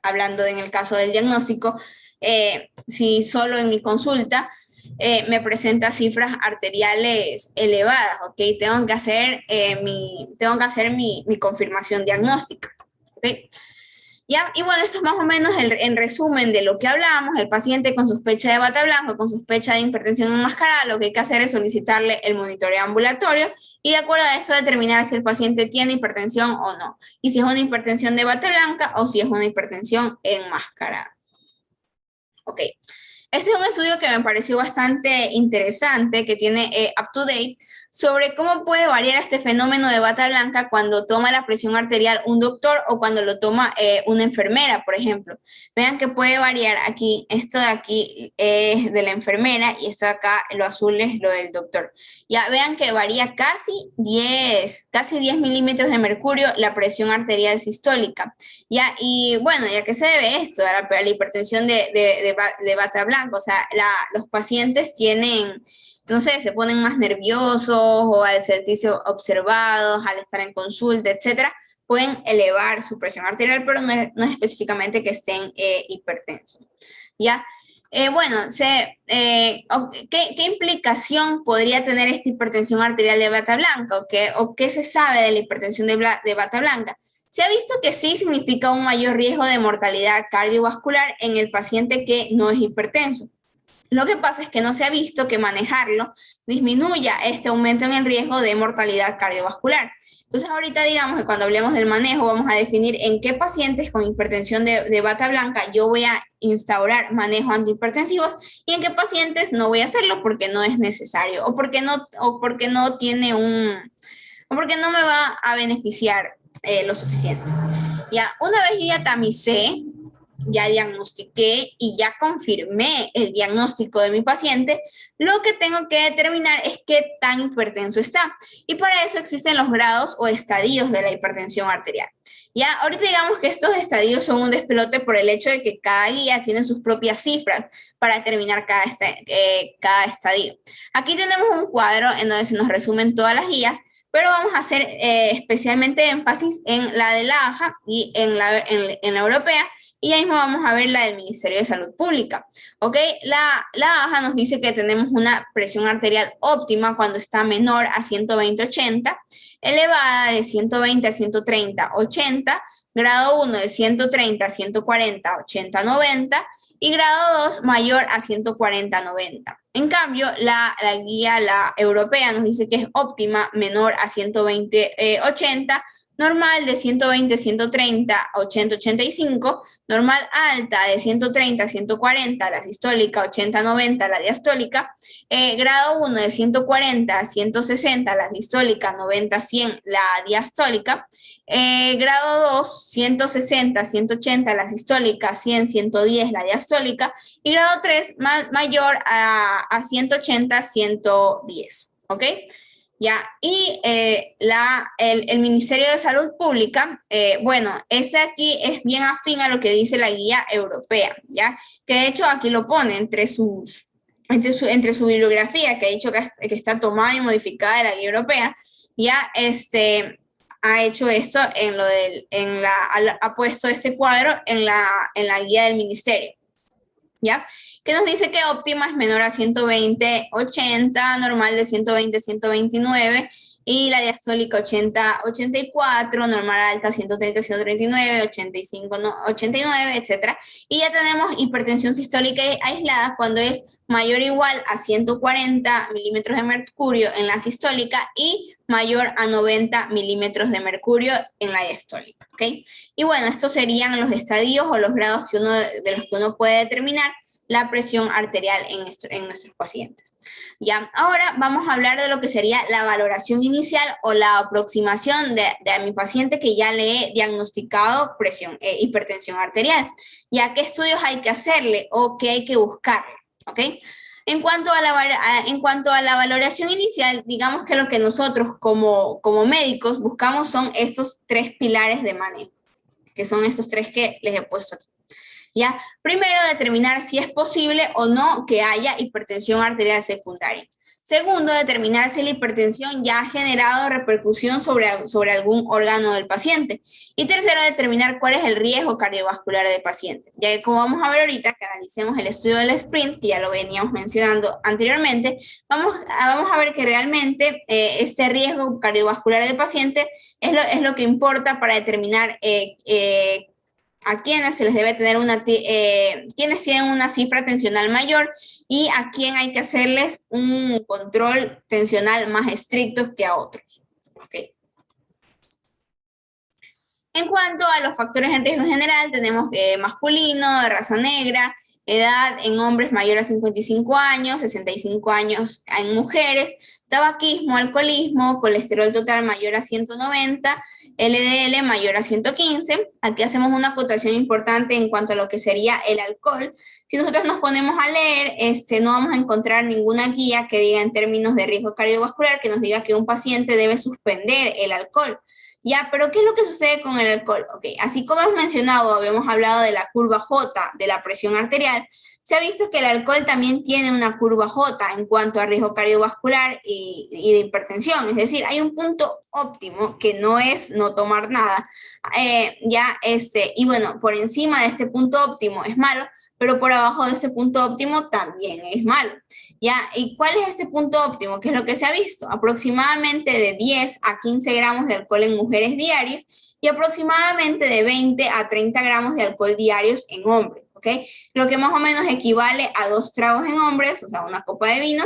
hablando en el caso del diagnóstico, si solo en mi consulta me presenta cifras arteriales elevadas, ¿ok? Tengo que hacer mi confirmación diagnóstica, ¿ok? ¿Ya? Y bueno, esto es más o menos en resumen de lo que hablábamos. El paciente con sospecha de bata blanca, con sospecha de hipertensión enmascarada, lo que hay que hacer es solicitarle el monitoreo ambulatorio y de acuerdo a esto determinar si el paciente tiene hipertensión o no, y si es una hipertensión de bata blanca o si es una hipertensión enmascarada. Ok. Este es un estudio que me pareció bastante interesante, que tiene UpToDate, sobre cómo puede variar este fenómeno de bata blanca cuando toma la presión arterial un doctor o cuando lo toma una enfermera, por ejemplo. Vean que puede variar aquí, esto de aquí es de la enfermera y esto de acá, lo azul es lo del doctor. Ya vean que varía casi 10 milímetros de mercurio la presión arterial sistólica. Ya, y bueno, ¿y a qué se debe esto? A la hipertensión de bata blanca. O sea, los pacientes tienen, no sé, se ponen más nerviosos o al sentirse observados, al estar en consulta, etcétera, pueden elevar su presión arterial, pero no es específicamente que estén hipertensos. ¿Ya? Bueno, ¿qué implicación podría tener esta hipertensión arterial de bata blanca? ¿O qué se sabe de la hipertensión de bata blanca? Se ha visto que sí significa un mayor riesgo de mortalidad cardiovascular en el paciente que no es hipertenso. Lo que pasa es que no se ha visto que manejarlo disminuya este aumento en el riesgo de mortalidad cardiovascular. Entonces ahorita digamos que cuando hablemos del manejo vamos a definir en qué pacientes con hipertensión de bata blanca yo voy a instaurar manejo antihipertensivos y en qué pacientes no voy a hacerlo porque no es necesario o porque no me va a beneficiar lo suficiente. Ya, una vez yo ya tamicé, ya diagnostiqué y ya confirmé el diagnóstico de mi paciente, lo que tengo que determinar es qué tan hipertenso está. Y para eso existen los grados o estadios de la hipertensión arterial. Ya, ahorita digamos que estos estadios son un despelote por el hecho de que cada guía tiene sus propias cifras para determinar cada estadio. Aquí tenemos un cuadro en donde se nos resumen todas las guías, pero vamos a hacer especialmente énfasis en la de la AJA y en la europea, y ahí mismo vamos a ver la del Ministerio de Salud Pública. ¿Ok? La AJA nos dice que tenemos una presión arterial óptima cuando está menor a 120/80, elevada de 120 a 130, 80, grado 1 de 130 a 140, 80, 90, y grado 2 mayor a 140, 90. En cambio, la guía, la europea, nos dice que es óptima menor a 120, 80, normal de 120, 130, 80, 85, normal alta de 130, 140, la sistólica, 80, 90, la diastólica, grado 1 de 140, 160, la sistólica, 90, 100, la diastólica, grado 2, 160, 180, la sistólica, 100, 110, la diastólica, y grado 3, mayor a 180, 110, ¿ok? Ya, y el Ministerio de Salud Pública, bueno, ese aquí es bien afín a lo que dice la guía europea, ¿ya? Que de hecho aquí lo pone entre su bibliografía, que ha dicho que está tomada y modificada de la guía europea, ya ha hecho esto ha puesto este cuadro en la guía del ministerio. ¿ya? Que nos dice que óptima es menor a 120/80, normal de 120/129, y la diastólica 80/84, normal alta 130/139, 85/89, etc. Y ya tenemos hipertensión sistólica aislada cuando es mayor o igual a 140 milímetros de mercurio en la sistólica y mayor a 90 milímetros de mercurio en la diastólica, ¿ok? Y bueno, estos serían los estadios o los grados de los que uno puede determinar la presión arterial en nuestros pacientes. Ya, ahora vamos a hablar de lo que sería la valoración inicial o la aproximación de mi paciente que ya le he diagnosticado hipertensión arterial. Ya, ¿qué estudios hay que hacerle o qué hay que buscarle? ¿Ok? En cuanto a la valoración inicial, digamos que lo que nosotros como médicos buscamos son estos 3 pilares de manejo, que son estos 3 que les he puesto aquí. ¿Ya? Primero, determinar si es posible o no que haya hipertensión arterial secundaria. Segundo, determinar si la hipertensión ya ha generado repercusión sobre algún órgano del paciente. Y tercero, determinar cuál es el riesgo cardiovascular del paciente. Ya que como vamos a ver ahorita, que analicemos el estudio del SPRINT, que ya lo veníamos mencionando anteriormente, vamos a ver que realmente este riesgo cardiovascular del paciente es lo que importa para determinar a quienes se les debe tener quienes tienen una cifra tensional mayor y a quién hay que hacerles un control tensional más estricto que a otros. ¿Okay? En cuanto a los factores en riesgo en general, tenemos masculino, de raza negra, edad en hombres mayor a 55 años, 65 años en mujeres, tabaquismo, alcoholismo, colesterol total mayor a 190, LDL mayor a 115. Aquí hacemos una acotación importante en cuanto a lo que sería el alcohol. Si nosotros nos ponemos a leer, no vamos a encontrar ninguna guía que diga en términos de riesgo cardiovascular, que nos diga que un paciente debe suspender el alcohol. Ya, pero ¿qué es lo que sucede con el alcohol? Okay, así como hemos mencionado, habíamos hablado de la curva J de la presión arterial, se ha visto que el alcohol también tiene una curva J en cuanto a riesgo cardiovascular y de hipertensión. Es decir, hay un punto óptimo que no es no tomar nada. Y bueno, por encima de este punto óptimo es malo, pero por abajo de este punto óptimo también es malo. ¿Ya? ¿Y cuál es este punto óptimo? ¿Qué es lo que se ha visto? Aproximadamente de 10 a 15 gramos de alcohol en mujeres diarios y aproximadamente de 20 a 30 gramos de alcohol diarios en hombres, ¿ok? Lo que más o menos equivale a 2 tragos en hombres, o sea, una copa de vino,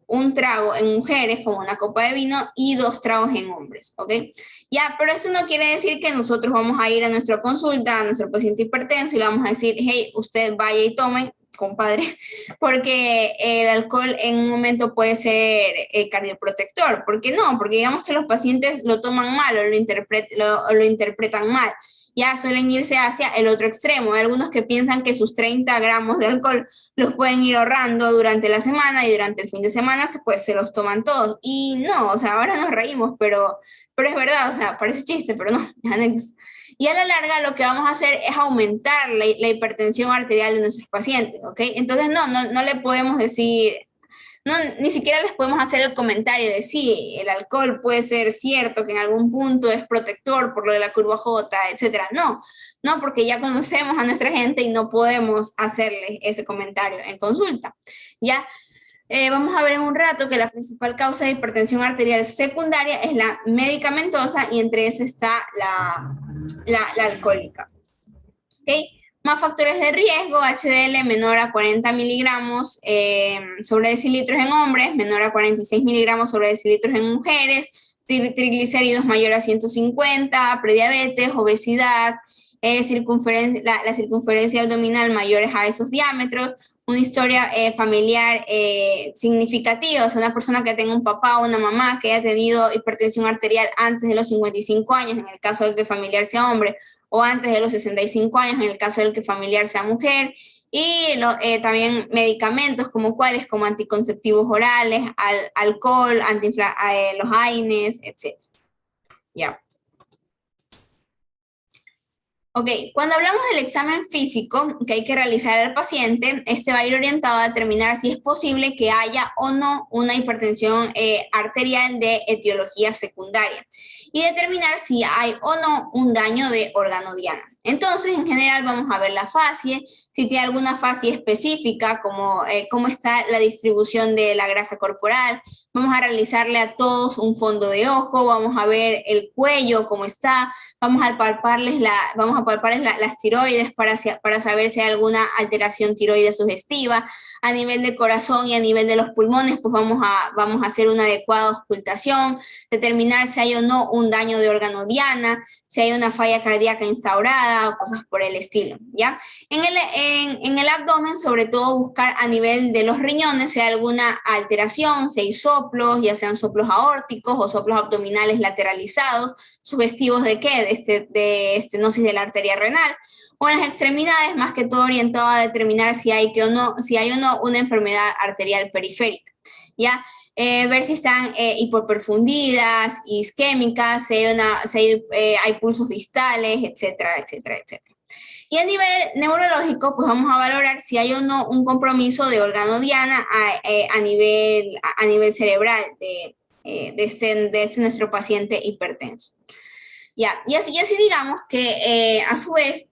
un trago en mujeres como una copa de vino y 2 tragos en hombres, ¿ok? Ya, pero eso no quiere decir que nosotros vamos a ir a nuestra consulta, a nuestro paciente hipertenso y le vamos a decir, hey, usted vaya y tome, compadre, porque el alcohol en un momento puede ser cardioprotector. ¿Por qué no? Porque digamos que los pacientes lo toman mal o lo interpretan mal. Ya suelen irse hacia el otro extremo. Hay algunos que piensan que sus 30 gramos de alcohol los pueden ir ahorrando durante la semana y durante el fin de semana pues se los toman todos. Y no, o sea, ahora nos reímos, pero es verdad, o sea, parece chiste, pero no, es anécdota. Y a la larga lo que vamos a hacer es aumentar la hipertensión arterial de nuestros pacientes, ¿ok? Entonces no le podemos decir, ni siquiera les podemos hacer el comentario de sí, el alcohol puede ser cierto que en algún punto es protector por lo de la curva J, etcétera. No, porque ya conocemos a nuestra gente y no podemos hacerles ese comentario en consulta, ¿ya? Vamos a ver en un rato que la principal causa de hipertensión arterial secundaria es la medicamentosa y entre esas está la alcohólica. ¿Okay? Más factores de riesgo, HDL menor a 40 miligramos sobre decilitros en hombres, menor a 46 miligramos sobre decilitros en mujeres, triglicéridos mayor a 150, prediabetes, obesidad, la circunferencia abdominal mayores a esos diámetros, una historia familiar significativa, o sea, una persona que tenga un papá o una mamá que haya tenido hipertensión arterial antes de los 55 años, en el caso de que el familiar sea hombre, o antes de los 65 años, en el caso del que el familiar sea mujer, y también medicamentos como cuáles, como anticonceptivos orales, alcohol, los AINES, etc. Ya. Ok, cuando hablamos del examen físico que hay que realizar al paciente, este va a ir orientado a determinar si es posible que haya o no una hipertensión arterial de etiología secundaria y determinar si hay o no un daño de órgano diana. Entonces, en general, vamos a ver la fascie, si tiene alguna fascie específica, como cómo está la distribución de la grasa corporal. Vamos a realizarle a todos un fondo de ojo, vamos a ver el cuello, cómo está, vamos a palparles, las tiroides para saber si hay alguna alteración tiroide sugestiva. A nivel de corazón y a nivel de los pulmones, pues vamos a hacer una adecuada auscultación, determinar si hay o no un daño de órgano diana, si hay una falla cardíaca instaurada o cosas por el estilo, ¿ya? En el abdomen, sobre todo, buscar a nivel de los riñones si hay alguna alteración, si hay soplos, ya sean soplos aórticos o soplos abdominales lateralizados, sugestivos de ¿qué? De estenosis de la arteria renal. O en las extremidades, más que todo orientado a determinar si hay o no una enfermedad arterial periférica, ¿ya? Ver si están hipoperfundidas, isquémicas, si hay pulsos distales, etcétera, etcétera, etcétera. Y a nivel neurológico, pues vamos a valorar si hay o no un compromiso de órgano diana a nivel cerebral de nuestro paciente hipertenso. Ya, y así digamos que a su vez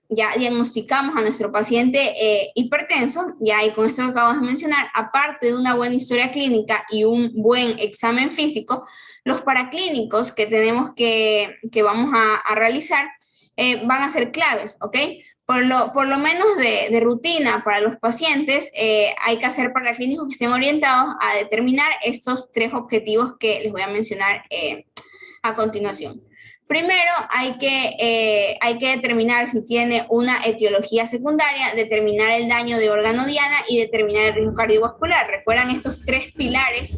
ya diagnosticamos a nuestro paciente hipertenso, ya, y con esto que acabamos de mencionar, aparte de una buena historia clínica y un buen examen físico, los paraclínicos que tenemos que vamos a realizar van a ser claves, ¿ok? Por lo menos de rutina para los pacientes, hay que hacer paraclínicos que estén orientados a determinar estos 3 objetivos que les voy a mencionar a continuación. Primero, hay que determinar si tiene una etiología secundaria, determinar el daño de órgano diana y determinar el riesgo cardiovascular. ¿Recuerdan estos 3 pilares?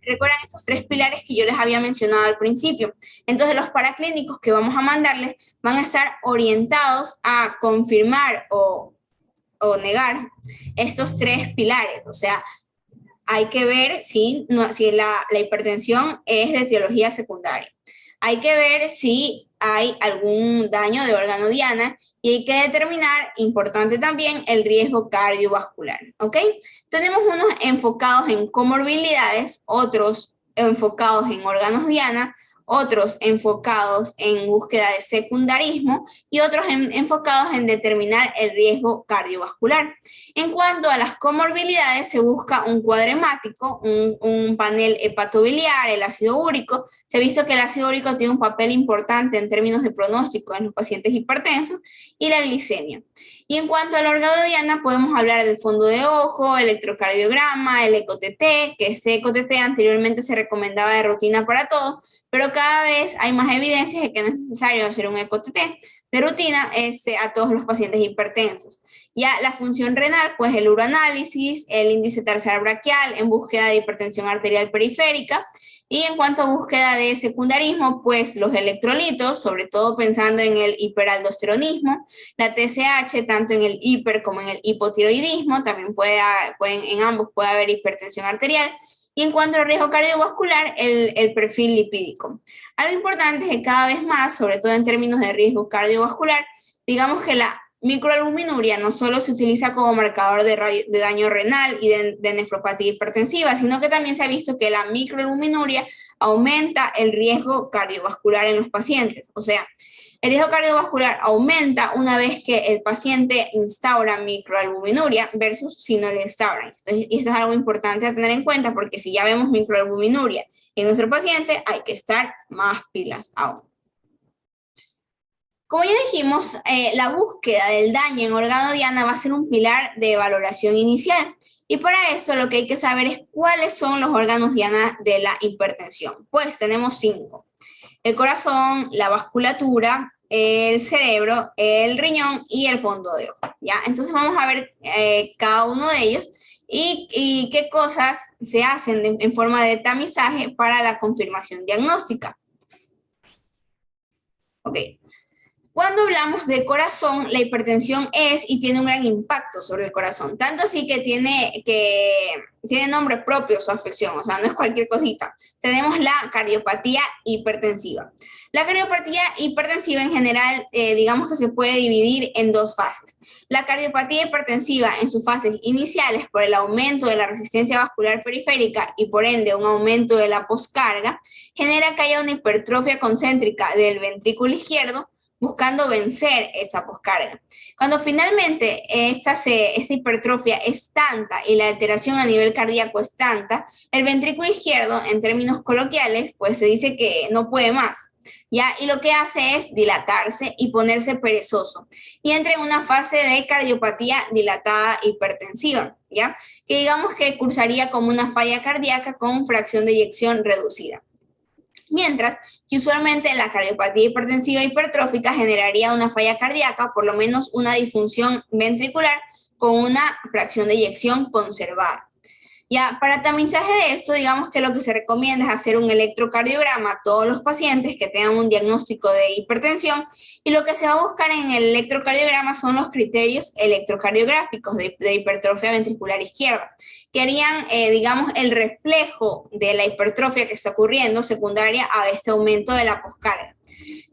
¿Recuerdan estos 3 pilares que yo les había mencionado al principio? Entonces, los paraclínicos que vamos a mandarles van a estar orientados a confirmar o negar estos 3 pilares. O sea, hay que ver si la hipertensión es de etiología secundaria. Hay que ver si hay algún daño de órgano diana y hay que determinar, importante también, el riesgo cardiovascular, ¿ok? Tenemos unos enfocados en comorbilidades, otros enfocados en órganos diana, otros enfocados en búsqueda de secundarismo y otros enfocados en determinar el riesgo cardiovascular. En cuanto a las comorbilidades, se busca un cuadro hemático, un panel hepatobiliar, el ácido úrico. Se ha visto que el ácido úrico tiene un papel importante en términos de pronóstico en los pacientes hipertensos, y la glicemia. Y en cuanto al órgano diana, podemos hablar del fondo de ojo, electrocardiograma, el ECO-TT, que ese ECO-TT anteriormente se recomendaba de rutina para todos, pero cada vez hay más evidencias de que no es necesario hacer un ECO-TT de rutina a todos los pacientes hipertensos. Ya la función renal, pues el uroanálisis, el índice tercial braquial en búsqueda de hipertensión arterial periférica. Y en cuanto a búsqueda de secundarismo, pues los electrolitos, sobre todo pensando en el hiperaldosteronismo, la TSH, tanto en el hiper como en el hipotiroidismo, también en ambos puede haber hipertensión arterial. Y en cuanto al riesgo cardiovascular, el perfil lipídico. Algo importante es que cada vez más, sobre todo en términos de riesgo cardiovascular, digamos que la microalbuminuria no solo se utiliza como marcador de daño renal y de nefropatía hipertensiva, sino que también se ha visto que la microalbuminuria aumenta el riesgo cardiovascular en los pacientes. O sea, el riesgo cardiovascular aumenta una vez que el paciente instaura microalbuminuria versus si no le instauran. Y esto es algo importante a tener en cuenta, porque si ya vemos microalbuminuria en nuestro paciente, hay que estar más pilas aún. Como ya dijimos, la búsqueda del daño en órgano diana va a ser un pilar de valoración inicial. Y para eso lo que hay que saber es cuáles son los órganos diana de la hipertensión. Pues tenemos 5. El corazón, la vasculatura, el cerebro, el riñón y el fondo de ojo, ¿ya? Entonces vamos a ver cada uno de ellos y qué cosas se hacen en forma de tamizaje para la confirmación diagnóstica. Ok. Cuando hablamos de corazón, la hipertensión es y tiene un gran impacto sobre el corazón, tanto así que tiene nombre propio su afección, o sea, no es cualquier cosita. Tenemos la cardiopatía hipertensiva. La cardiopatía hipertensiva en general, digamos que se puede dividir en 2 fases. La cardiopatía hipertensiva en sus fases iniciales, por el aumento de la resistencia vascular periférica y por ende un aumento de la poscarga, genera que haya una hipertrofia concéntrica del ventrículo izquierdo, buscando vencer esa poscarga. Cuando finalmente esta hipertrofia es tanta y la alteración a nivel cardíaco es tanta, el ventrículo izquierdo, en términos coloquiales, pues se dice que no puede más. ¿Ya? Y lo que hace es dilatarse y ponerse perezoso. Y entra en una fase de cardiopatía dilatada hipertensiva, ¿ya? Que digamos que cursaría como una falla cardíaca con fracción de eyección reducida. Mientras que usualmente la cardiopatía hipertensiva hipertrófica generaría una falla cardíaca, por lo menos una disfunción ventricular con una fracción de eyección conservada. Ya, para tamizaje de esto, digamos que lo que se recomienda es hacer un electrocardiograma a todos los pacientes que tengan un diagnóstico de hipertensión, y lo que se va a buscar en el electrocardiograma son los criterios electrocardiográficos de hipertrofia ventricular izquierda, que harían, digamos, el reflejo de la hipertrofia que está ocurriendo secundaria a este aumento de la poscarga.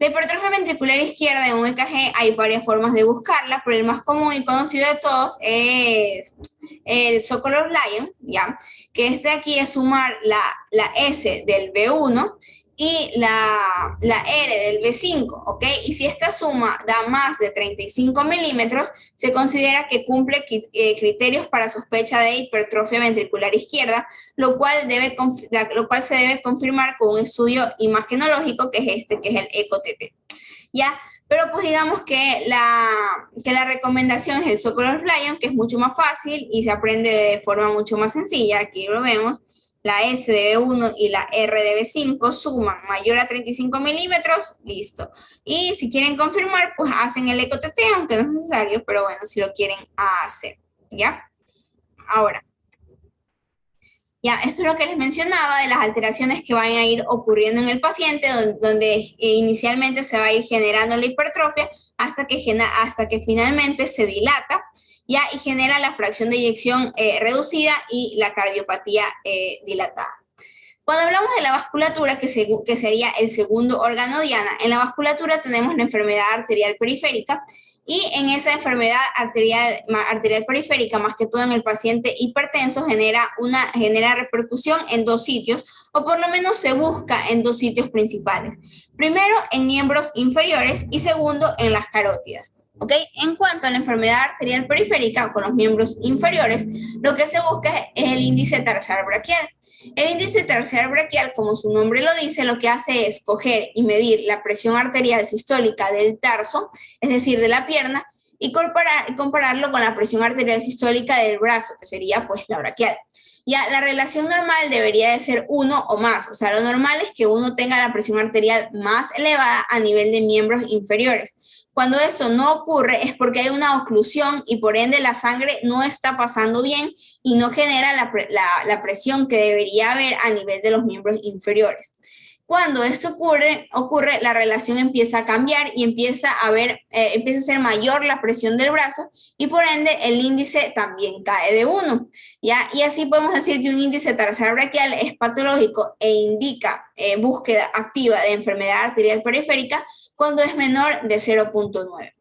La hipertrofia ventricular izquierda en un EKG hay varias formas de buscarla, pero el más común y conocido de todos es el Sokolov-Lyon, ¿ya? Que este aquí es sumar la S del B1 y la R del B5, ¿ok? Y si esta suma da más de 35 milímetros, se considera que cumple criterios para sospecha de hipertrofia ventricular izquierda, lo cual se debe confirmar con un estudio imagenológico, que es que es el ECO-TT, ¿ya? Pero pues digamos que la recomendación es el Sokolov-Lyon, que es mucho más fácil y se aprende de forma mucho más sencilla. Aquí lo vemos. La S de B1 y la R de B5 suman mayor a 35 milímetros, listo. Y si quieren confirmar, pues hacen el ECO-TT, aunque no es necesario, pero bueno, si lo quieren hacer, ¿ya? Ahora, ya, eso es lo que les mencionaba de las alteraciones que van a ir ocurriendo en el paciente, donde inicialmente se va a ir generando la hipertrofia hasta que finalmente se dilata, ya, y genera la fracción de eyección reducida y la cardiopatía dilatada. Cuando hablamos de la vasculatura, que sería el segundo órgano diana, en la vasculatura tenemos la enfermedad arterial periférica, y en esa enfermedad arterial periférica, más que todo en el paciente hipertenso, genera repercusión en dos sitios, o por lo menos se busca en dos sitios principales. Primero, en miembros inferiores, y segundo, en las carótidas. ¿Ok? En cuanto a la enfermedad arterial periférica con los miembros inferiores, lo que se busca es el índice tarsal braquial. El índice tarsal braquial, como su nombre lo dice, lo que hace es coger y medir la presión arterial sistólica del tarso, es decir, de la pierna, y compararlo con la presión arterial sistólica del brazo, que sería pues la braquial. Ya, la relación normal debería de ser 1 o más, o sea, lo normal es que uno tenga la presión arterial más elevada a nivel de miembros inferiores. Cuando esto no ocurre es porque hay una oclusión y por ende la sangre no está pasando bien y no genera la presión que debería haber a nivel de los miembros inferiores. Cuando eso ocurre, la relación empieza a cambiar y empieza a ser mayor la presión del brazo, y por ende el índice también cae de 1, ¿ya? Y así podemos decir que un índice tarsal braquial es patológico e indica búsqueda activa de enfermedad arterial periférica cuando es menor de 0.9.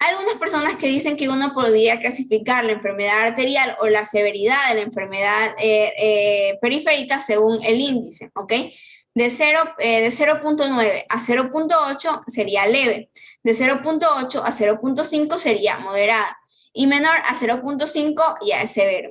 Hay algunas personas que dicen que uno podría clasificar la enfermedad arterial o la severidad de la enfermedad periférica según el índice, ¿ok? De 0.9 a 0.8 sería leve, de 0.8 a 0.5 sería moderada, y menor a 0.5 ya es severo.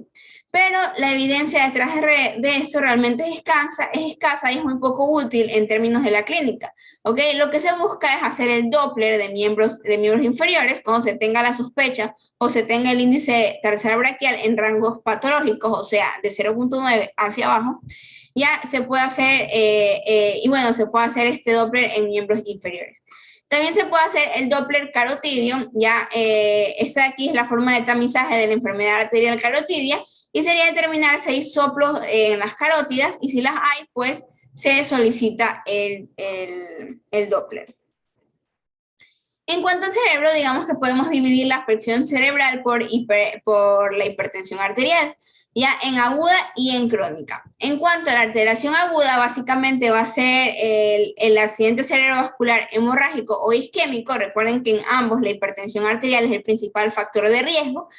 Pero la evidencia detrás de esto realmente es escasa y es muy poco útil en términos de la clínica, ¿ok? Lo que se busca es hacer el Doppler de miembros inferiores cuando se tenga la sospecha o se tenga el índice tarsal braquial en rangos patológicos, o sea, de 0.9 hacia abajo. Ya se puede hacer, se puede hacer este Doppler en miembros inferiores. También se puede hacer el Doppler carotidio, ya esta de aquí es la forma de tamizaje de la enfermedad arterial carotidia, y sería determinar si hay soplos en las carótidas, y si las hay, pues se solicita el Doppler. En cuanto al cerebro, digamos que podemos dividir la presión cerebral por la hipertensión arterial, ya en aguda y en crónica. En cuanto a la alteración aguda, básicamente va a ser el accidente cerebrovascular hemorrágico o isquémico. Recuerden que en ambos la hipertensión arterial es el principal factor de riesgo,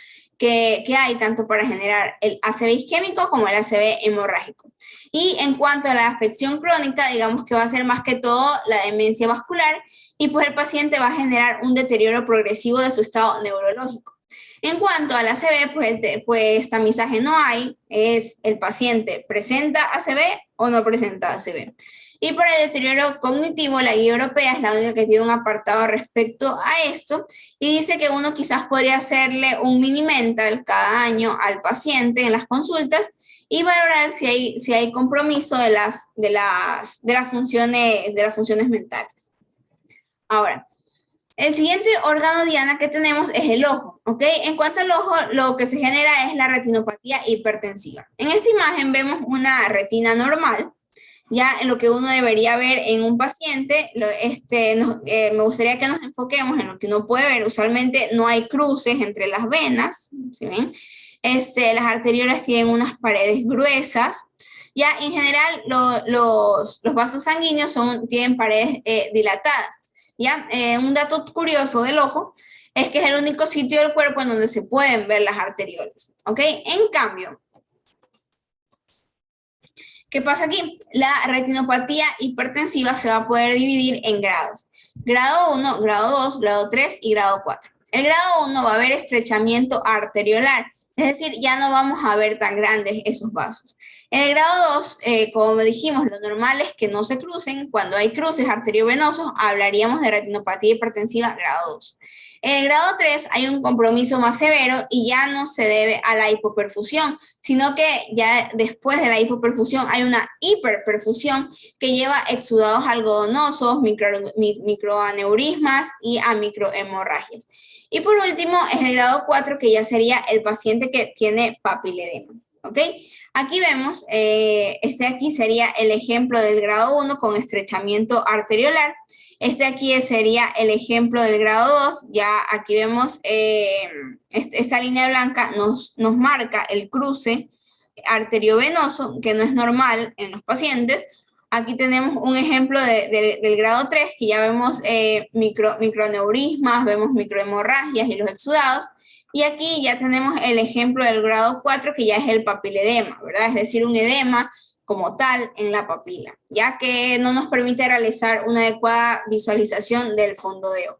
que hay tanto para generar el ACV isquémico como el ACV hemorrágico. Y en cuanto a la afección crónica, digamos que va a ser más que todo la demencia vascular y pues el paciente va a generar un deterioro progresivo de su estado neurológico. En cuanto al ACV, pues tamizaje no hay, es el paciente presenta ACV o no presenta ACV. Y para el deterioro cognitivo, la guía europea es la única que tiene un apartado respecto a esto y dice que uno quizás podría hacerle un mini mental cada año al paciente en las consultas y valorar si hay compromiso de las funciones mentales. Ahora, el siguiente órgano diana que tenemos es el ojo, ¿ok? En cuanto al ojo, lo que se genera es la retinopatía hipertensiva. En esta imagen vemos una retina normal, ya en lo que uno debería ver en un paciente. Me gustaría que nos enfoquemos en lo que uno puede ver. Usualmente no hay cruces entre las venas, ¿sí ven? Las arteriolas tienen unas paredes gruesas. Ya en general los vasos sanguíneos tienen paredes dilatadas. ¿Ya? Un dato curioso del ojo es que es el único sitio del cuerpo en donde se pueden ver las arteriolas, ¿ok? En cambio, ¿qué pasa aquí? La retinopatía hipertensiva se va a poder dividir en grados. Grado 1, grado 2, grado 3 y grado 4. El grado 1 va a haber estrechamiento arteriolar, es decir, ya no vamos a ver tan grandes esos vasos. En el grado 2, como dijimos, lo normal es que no se crucen. Cuando hay cruces arteriovenosos, hablaríamos de retinopatía hipertensiva grado 2. En el grado 3 hay un compromiso más severo y ya no se debe a la hipoperfusión, sino que ya después de la hipoperfusión hay una hiperperfusión que lleva exudados algodonosos, microaneurismas y a microhemorragias. Y por último, es el grado 4, que ya sería el paciente que tiene papiledema, ¿ok? Aquí vemos, aquí sería el ejemplo del grado 1 con estrechamiento arteriolar. Aquí sería el ejemplo del grado 2. Ya aquí vemos, esta línea blanca nos marca el cruce arteriovenoso, que no es normal en los pacientes. Aquí tenemos un ejemplo del grado 3, que ya vemos microaneurismas, vemos microhemorragias y los exudados. Y aquí ya tenemos el ejemplo del grado 4, que ya es el papiledema, ¿verdad? Es decir, un edema como tal en la papila, ya que no nos permite realizar una adecuada visualización del fondo de ojo.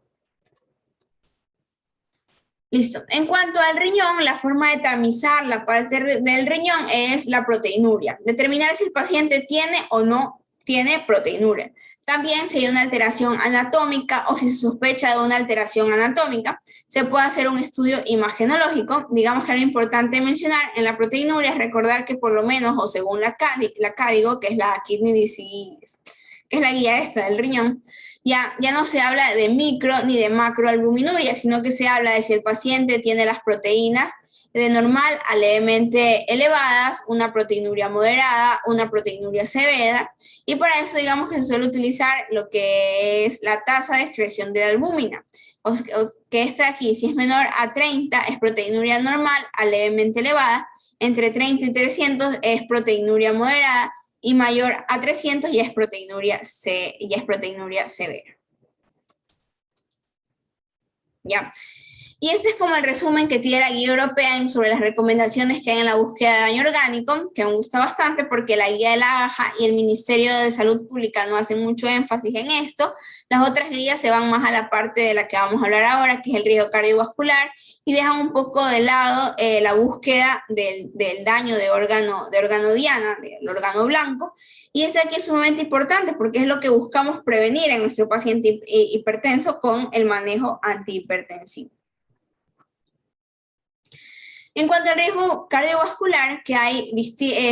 Listo. En cuanto al riñón, la forma de tamizar la parte del riñón es la proteinuria. Determinar si el paciente tiene o no tiene proteinuria. También si hay una alteración anatómica o si se sospecha de una alteración anatómica, se puede hacer un estudio imagenológico. Digamos que lo importante mencionar en la proteinuria es recordar que por lo menos, o según la CADIGO, que es la Kidney Disease, que es la guía esta del riñón, ya no se habla de micro ni de macroalbuminuria, sino que se habla de si el paciente tiene las proteínas de normal a levemente elevadas, una proteinuria moderada, una proteinuria severa, y para eso digamos que se suele utilizar lo que es la tasa de excreción de la albúmina, que esta aquí, si es menor a 30, es proteinuria normal a levemente elevada, entre 30 y 300 es proteinuria moderada, y mayor a 300 ya es proteinuria severa. ¿Ya? Y este es como el resumen que tiene la guía europea sobre las recomendaciones que hay en la búsqueda de daño orgánico, que me gusta bastante porque la guía de la AJA y el Ministerio de Salud Pública no hacen mucho énfasis en esto. Las otras guías se van más a la parte de la que vamos a hablar ahora, que es el riesgo cardiovascular, y dejan un poco de lado la búsqueda del daño de órgano diana, del órgano blanco. Y este aquí es sumamente importante porque es lo que buscamos prevenir en nuestro paciente hipertenso con el manejo antihipertensivo. En cuanto al riesgo cardiovascular, que hay,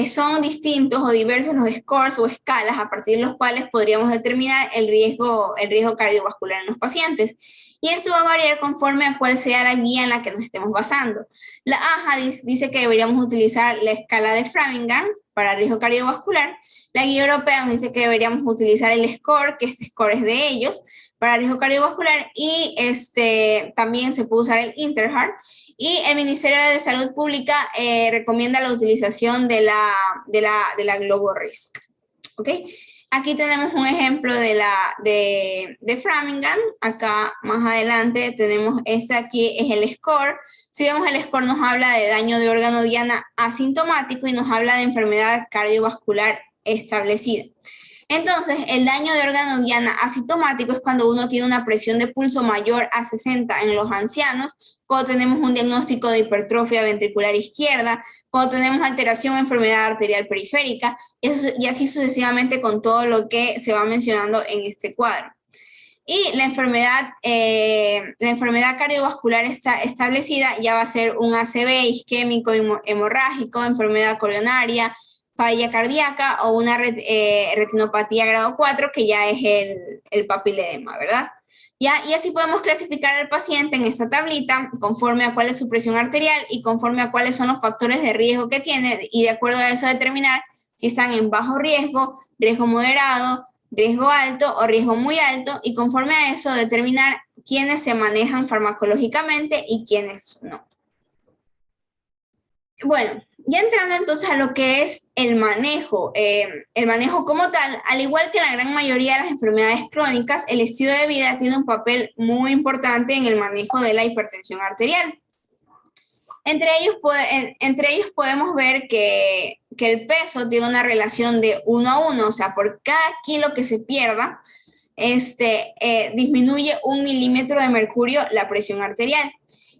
son distintos o diversos los scores o escalas a partir de los cuales podríamos determinar el riesgo cardiovascular en los pacientes. Y esto va a variar conforme a cuál sea la guía en la que nos estemos basando. La AJA dice que deberíamos utilizar la escala de Framingham para el riesgo cardiovascular. La guía europea nos dice que deberíamos utilizar el SCORE, que este SCORE es de ellos, para el riesgo cardiovascular, y también se puede usar el Interheart. Y el Ministerio de Salud Pública recomienda la utilización de la Globo Risk. ¿Ok? Aquí tenemos un ejemplo de Framingham. Acá más adelante tenemos este aquí, es el score. Si vemos el score nos habla de daño de órgano diana asintomático y nos habla de enfermedad cardiovascular establecida. Entonces, el daño de órgano diana asintomático es cuando uno tiene una presión de pulso mayor a 60 en los ancianos, cuando tenemos un diagnóstico de hipertrofia ventricular izquierda, cuando tenemos alteración o enfermedad arterial periférica, y así sucesivamente con todo lo que se va mencionando en este cuadro. Y la enfermedad cardiovascular establecida ya va a ser un ACV isquémico hemorrágico, enfermedad coronaria, falla cardíaca o una retinopatía grado 4, que ya es el papiledema, ¿verdad? ¿Ya? Y así podemos clasificar al paciente en esta tablita conforme a cuál es su presión arterial y conforme a cuáles son los factores de riesgo que tiene, y de acuerdo a eso determinar si están en bajo riesgo, riesgo moderado, riesgo alto o riesgo muy alto, y conforme a eso determinar quiénes se manejan farmacológicamente y quiénes no. Bueno, ya entrando entonces a lo que es el manejo como tal, al igual que la gran mayoría de las enfermedades crónicas, el estilo de vida tiene un papel muy importante en el manejo de la hipertensión arterial. Entre ellos podemos ver que el peso tiene una relación de 1 a 1, o sea, por cada kilo que se pierda, disminuye 1 milímetro de mercurio la presión arterial.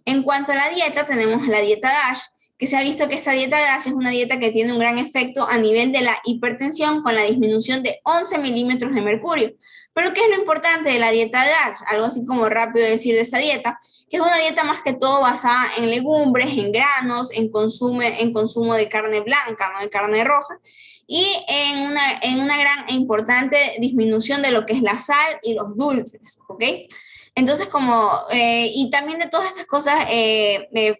En cuanto a la dieta, tenemos la dieta DASH, que se ha visto que esta dieta DASH es una dieta que tiene un gran efecto a nivel de la hipertensión, con la disminución de 11 milímetros de mercurio. Pero ¿qué es lo importante de la dieta DASH? Algo así como rápido decir de esta dieta, que es una dieta más que todo basada en legumbres, en granos, en consumo de carne blanca, no de carne roja, y en una gran e importante disminución de lo que es la sal y los dulces, ¿ok? Entonces, y también de todas estas cosas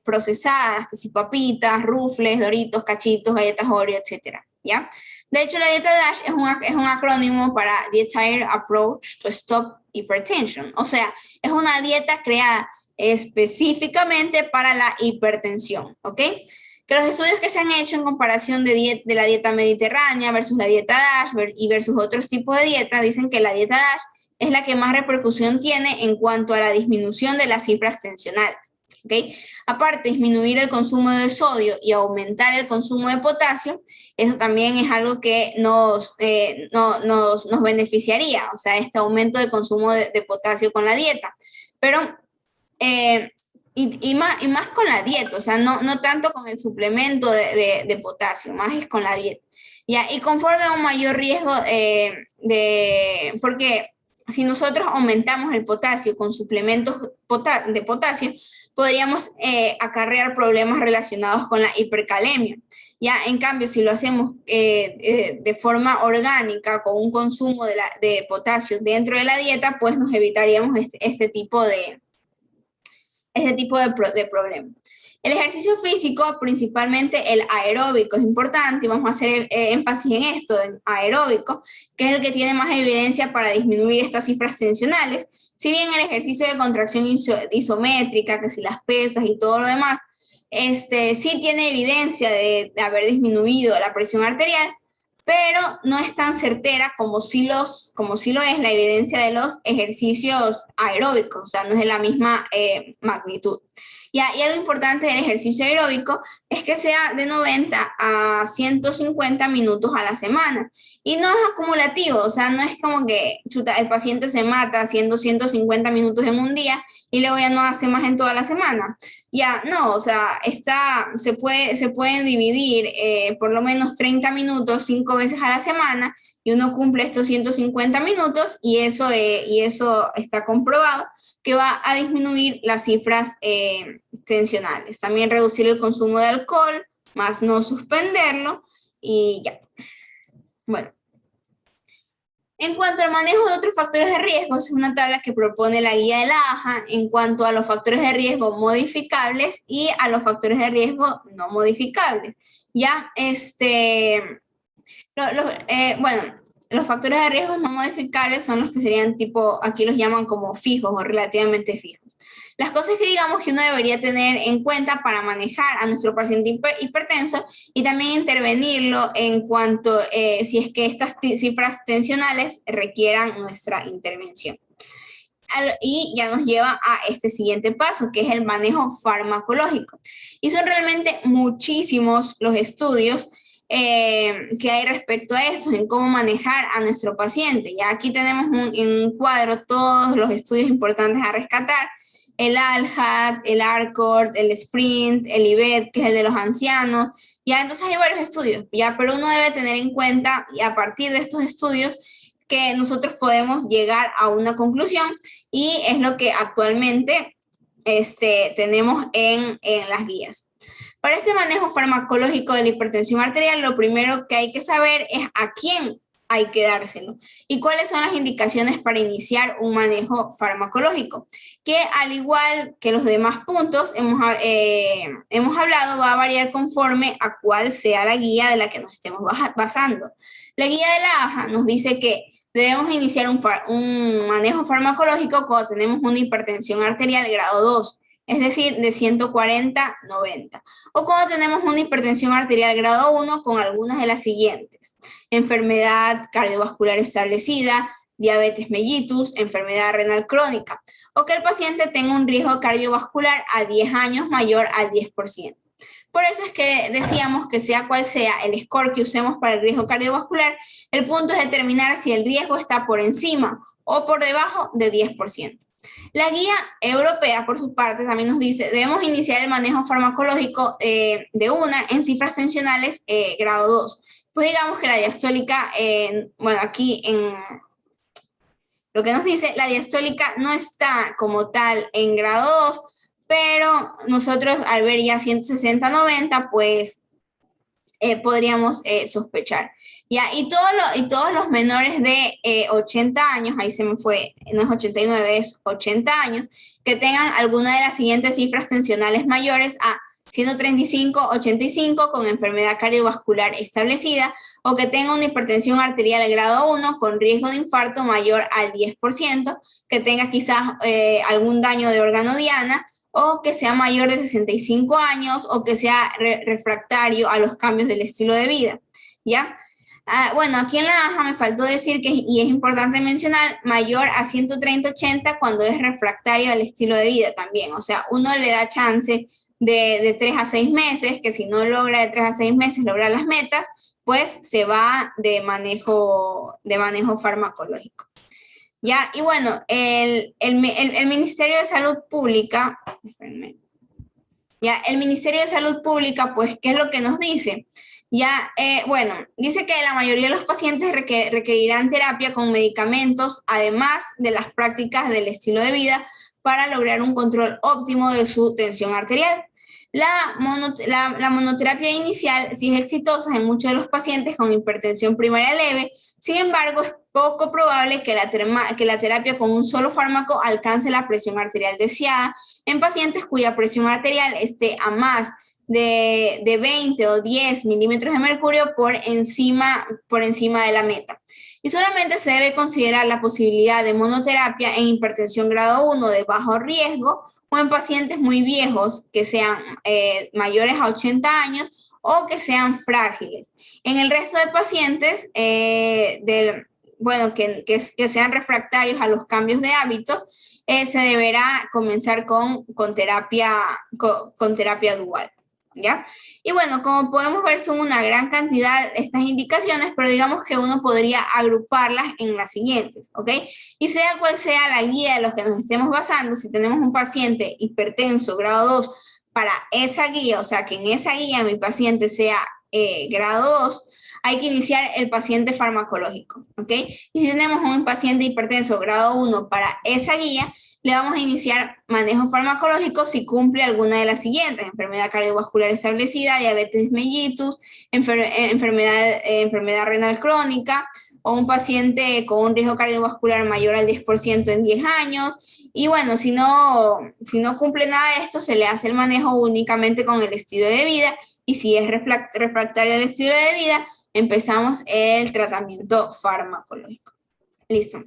procesadas, que si papitas, rufles, doritos, cachitos, galletas Oreo, etcétera, ¿ya? De hecho, la dieta DASH es un acrónimo para Dietary Approach to Stop Hypertension. O sea, es una dieta creada específicamente para la hipertensión, ¿ok? Que los estudios que se han hecho en comparación de la dieta mediterránea versus la dieta DASH y versus otros tipos de dieta dicen que la dieta DASH es la que más repercusión tiene en cuanto a la disminución de las cifras tensionales, ¿ok? Aparte, disminuir el consumo de sodio y aumentar el consumo de potasio, eso también es algo que nos beneficiaría, o sea, este aumento de consumo de potasio con la dieta. Pero, más con la dieta, o sea, no tanto con el suplemento de potasio, más es con la dieta. ¿Ya? Y conforme a un mayor riesgo porque si nosotros aumentamos el potasio con suplementos de potasio, podríamos acarrear problemas relacionados con la hipercalemia. Ya, en cambio, si lo hacemos de forma orgánica, con un consumo de potasio dentro de la dieta, pues nos evitaríamos este tipo de problemas. El ejercicio físico, principalmente el aeróbico, es importante, y vamos a hacer énfasis en esto, en aeróbico, que es el que tiene más evidencia para disminuir estas cifras tensionales. Si bien el ejercicio de contracción isométrica, que si las pesas y todo lo demás, sí tiene evidencia de haber disminuido la presión arterial, pero no es tan certera como sí lo es la evidencia de los ejercicios aeróbicos, o sea, no es de la misma magnitud. Y algo importante del ejercicio aeróbico es que sea de 90 a 150 minutos a la semana. Y no es acumulativo, o sea, no es como que el paciente se mata haciendo 150 minutos en un día y luego ya no hace más en toda la semana. Ya, no, o sea, se pueden dividir por lo menos 30 minutos 5 veces a la semana, y uno cumple estos 150 minutos, y eso está comprobado que va a disminuir las cifras tensionales. También reducir el consumo de alcohol, más no suspenderlo, y ya. Bueno. En cuanto al manejo de otros factores de riesgo, es una tabla que propone la guía de la AHA en cuanto a los factores de riesgo modificables y a los factores de riesgo no modificables. Ya, los factores de riesgo no modificables son los que serían tipo, aquí los llaman como fijos o relativamente fijos. Las cosas que digamos que uno debería tener en cuenta para manejar a nuestro paciente hipertenso y también intervenirlo en cuanto si es que estas cifras tensionales requieran nuestra intervención. Y ya nos lleva a este siguiente paso, que es el manejo farmacológico. Y son realmente muchísimos los estudios que hay respecto a esto, en cómo manejar a nuestro paciente. Ya aquí tenemos en un cuadro todos los estudios importantes a rescatar: el ALHAT, el ARCORD, el SPRINT, el IBET, que es el de los ancianos. Ya, entonces hay varios estudios, ya, pero uno debe tener en cuenta, y a partir de estos estudios, que nosotros podemos llegar a una conclusión, y es lo que actualmente tenemos en las guías. Para este manejo farmacológico de la hipertensión arterial, lo primero que hay que saber es a quién hay que dárselo y cuáles son las indicaciones para iniciar un manejo farmacológico, que al igual que los demás puntos hemos hablado, va a variar conforme a cuál sea la guía de la que nos estemos basando. La guía de la AHA nos dice que debemos iniciar un manejo farmacológico cuando tenemos una hipertensión arterial grado 2, es decir, de 140/90. O cuando tenemos una hipertensión arterial grado 1 con algunas de las siguientes: enfermedad cardiovascular establecida, diabetes mellitus, enfermedad renal crónica, o que el paciente tenga un riesgo cardiovascular a 10 años mayor al 10%. Por eso es que decíamos que sea cual sea el score que usemos para el riesgo cardiovascular, el punto es determinar si el riesgo está por encima o por debajo de 10%. La guía europea, por su parte, también nos dice: debemos iniciar el manejo farmacológico de una en cifras tensionales grado 2. Pues digamos que la diastólica, bueno, aquí en lo que nos dice, la diastólica no está como tal en grado 2, pero nosotros al ver ya 160/90, pues podríamos sospechar. ¿Ya? Y todos los menores de 80 años, ahí se me fue, no es 89, es 80 años, que tengan alguna de las siguientes cifras tensionales mayores a 135/85 con enfermedad cardiovascular establecida, o que tenga una hipertensión arterial grado 1 con riesgo de infarto mayor al 10%, que tenga quizás algún daño de órgano diana, o que sea mayor de 65 años, o que sea refractario a los cambios del estilo de vida, ¿ya? Bueno, aquí en la AHA me faltó decir que, y es importante mencionar, mayor a 130/80 cuando es refractario al estilo de vida también. O sea, uno le da chance de 3 a 6 meses, que si no logra de 3 a 6 meses lograr las metas, pues se va de manejo farmacológico. Ya, y bueno, el Ministerio de Salud Pública, ya, el Ministerio de Salud Pública, pues, ¿qué es lo que nos dice? Ya, bueno, dice que la mayoría de los pacientes requerirán terapia con medicamentos, además de las prácticas del estilo de vida, para lograr un control óptimo de su tensión arterial. La monoterapia inicial sí es exitosa en muchos de los pacientes con hipertensión primaria leve. Sin embargo, es poco probable que la terapia con un solo fármaco alcance la presión arterial deseada en pacientes cuya presión arterial esté a más de 20 o 10 milímetros de mercurio por encima de la meta. Y solamente se debe considerar la posibilidad de monoterapia en hipertensión grado 1 de bajo riesgo, o en pacientes muy viejos que sean mayores a 80 años o que sean frágiles. En el resto de pacientes, que sean refractarios a los cambios de hábitos, se deberá comenzar con terapia dual, ¿ya? Y bueno, como podemos ver, son una gran cantidad estas indicaciones, pero digamos que uno podría agruparlas en las siguientes, ¿ok? Y sea cual sea la guía de los que nos estemos basando, si tenemos un paciente hipertenso grado 2 para esa guía, o sea, que en esa guía mi paciente sea grado 2, hay que iniciar el paciente farmacológico, ¿ok? Y si tenemos un paciente hipertenso grado 1 para esa guía, le vamos a iniciar manejo farmacológico si cumple alguna de las siguientes: enfermedad cardiovascular establecida, diabetes mellitus, enfermedad renal crónica, o un paciente con un riesgo cardiovascular mayor al 10% en 10 años. Y bueno, si no cumple nada de esto, se le hace el manejo únicamente con el estilo de vida, y si es refractario al estilo de vida, empezamos el tratamiento farmacológico. Listo.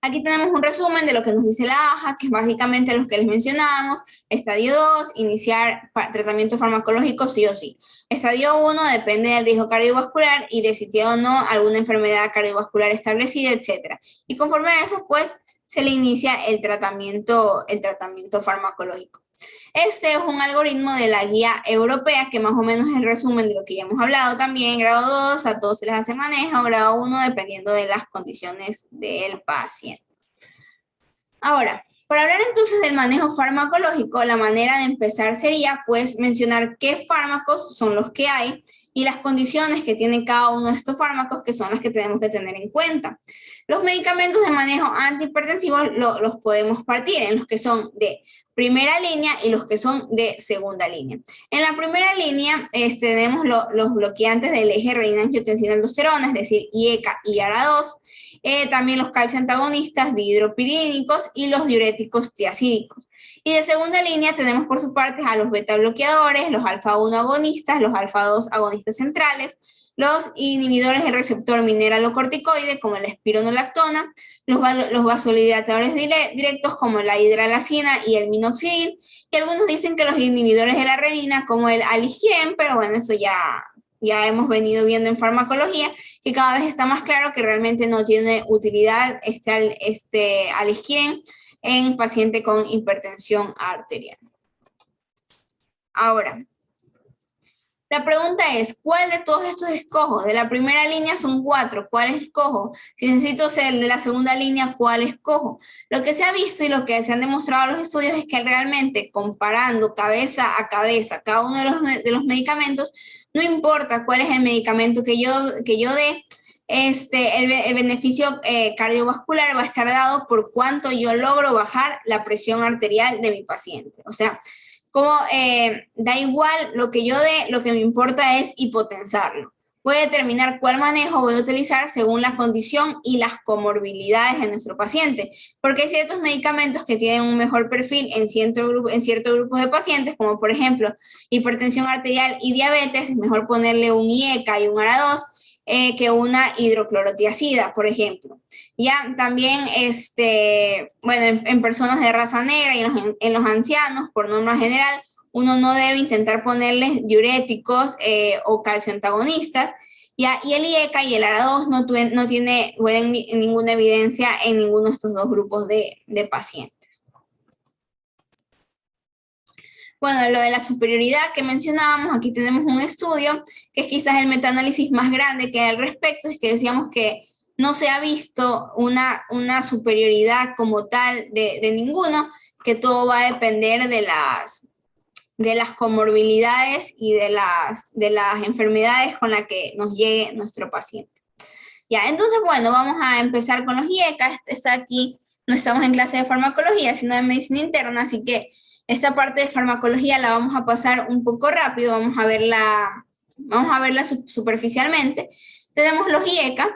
Aquí tenemos un resumen de lo que nos dice la AJA, que es básicamente lo que les mencionábamos. Estadio 2, iniciar tratamiento farmacológico sí o sí. Estadio 1 depende del riesgo cardiovascular y de si tiene o no alguna enfermedad cardiovascular establecida, etc. Y conforme a eso, pues, se le inicia el tratamiento farmacológico. Este es un algoritmo de la guía europea, que más o menos es el resumen de lo que ya hemos hablado también. Grado 2, a todos se les hace manejo, grado 1, dependiendo de las condiciones del paciente. Ahora, para hablar entonces del manejo farmacológico, la manera de empezar sería, pues, mencionar qué fármacos son los que hay y las condiciones que tiene cada uno de estos fármacos, que son las que tenemos que tener en cuenta. Los medicamentos de manejo antihipertensivo los podemos partir en los que son de primera línea y los que son de segunda línea. En la primera línea tenemos los bloqueantes del eje renina-angiotensina-aldosterona, es decir, IECA y ARA2, también los calcioantagonistas dihidropiridínicos y los diuréticos tiacídicos. Y de segunda línea tenemos por su parte a los beta bloqueadores, los alfa-1 agonistas, los alfa-2 agonistas centrales, los inhibidores del receptor mineralocorticoide como la espironolactona, los vasodilatadores directos como la hidralacina y el minoxidil, y algunos dicen que los inhibidores de la renina como el aliskiren, pero bueno, eso ya hemos venido viendo en farmacología, que cada vez está más claro que realmente no tiene utilidad este aliskiren en paciente con hipertensión arterial. Ahora, la pregunta es, ¿cuál de todos estos escojo? De la primera línea son 4, ¿cuál escojo? Si necesito ser el de la segunda línea, ¿cuál escojo? Lo que se ha visto y lo que se han demostrado los estudios es que realmente comparando cabeza a cabeza cada uno de los medicamentos, no importa cuál es el medicamento que yo dé, el beneficio cardiovascular va a estar dado por cuánto yo logro bajar la presión arterial de mi paciente. O sea, como da igual lo que yo dé, lo que me importa es hipotensarlo. Voy a determinar cuál manejo voy a utilizar según la condición y las comorbilidades de nuestro paciente, porque hay ciertos medicamentos que tienen un mejor perfil en ciertos grupos de pacientes, como por ejemplo hipertensión arterial y diabetes, es mejor ponerle un IECA y un ARA2 que una hidroclorotiazida, por ejemplo. Ya también, bueno, en personas de raza negra y en los ancianos, por norma general, uno no debe intentar ponerles diuréticos o calcioantagonistas, ¿ya? Y el IECA y el ARA2 no tiene ninguna evidencia en ninguno de estos dos grupos de pacientes. Bueno, lo de la superioridad que mencionábamos, aquí tenemos un estudio que es quizás el metaanálisis más grande que hay al respecto, es que decíamos que no se ha visto una superioridad como tal de ninguno, que todo va a depender de las comorbilidades y de las enfermedades con las que nos llegue nuestro paciente. Ya, entonces, bueno, vamos a empezar con los IECA. Está aquí, no estamos en clase de farmacología, sino de medicina interna, así que esta parte de farmacología la vamos a pasar un poco rápido, vamos a verla superficialmente. Tenemos los IECA.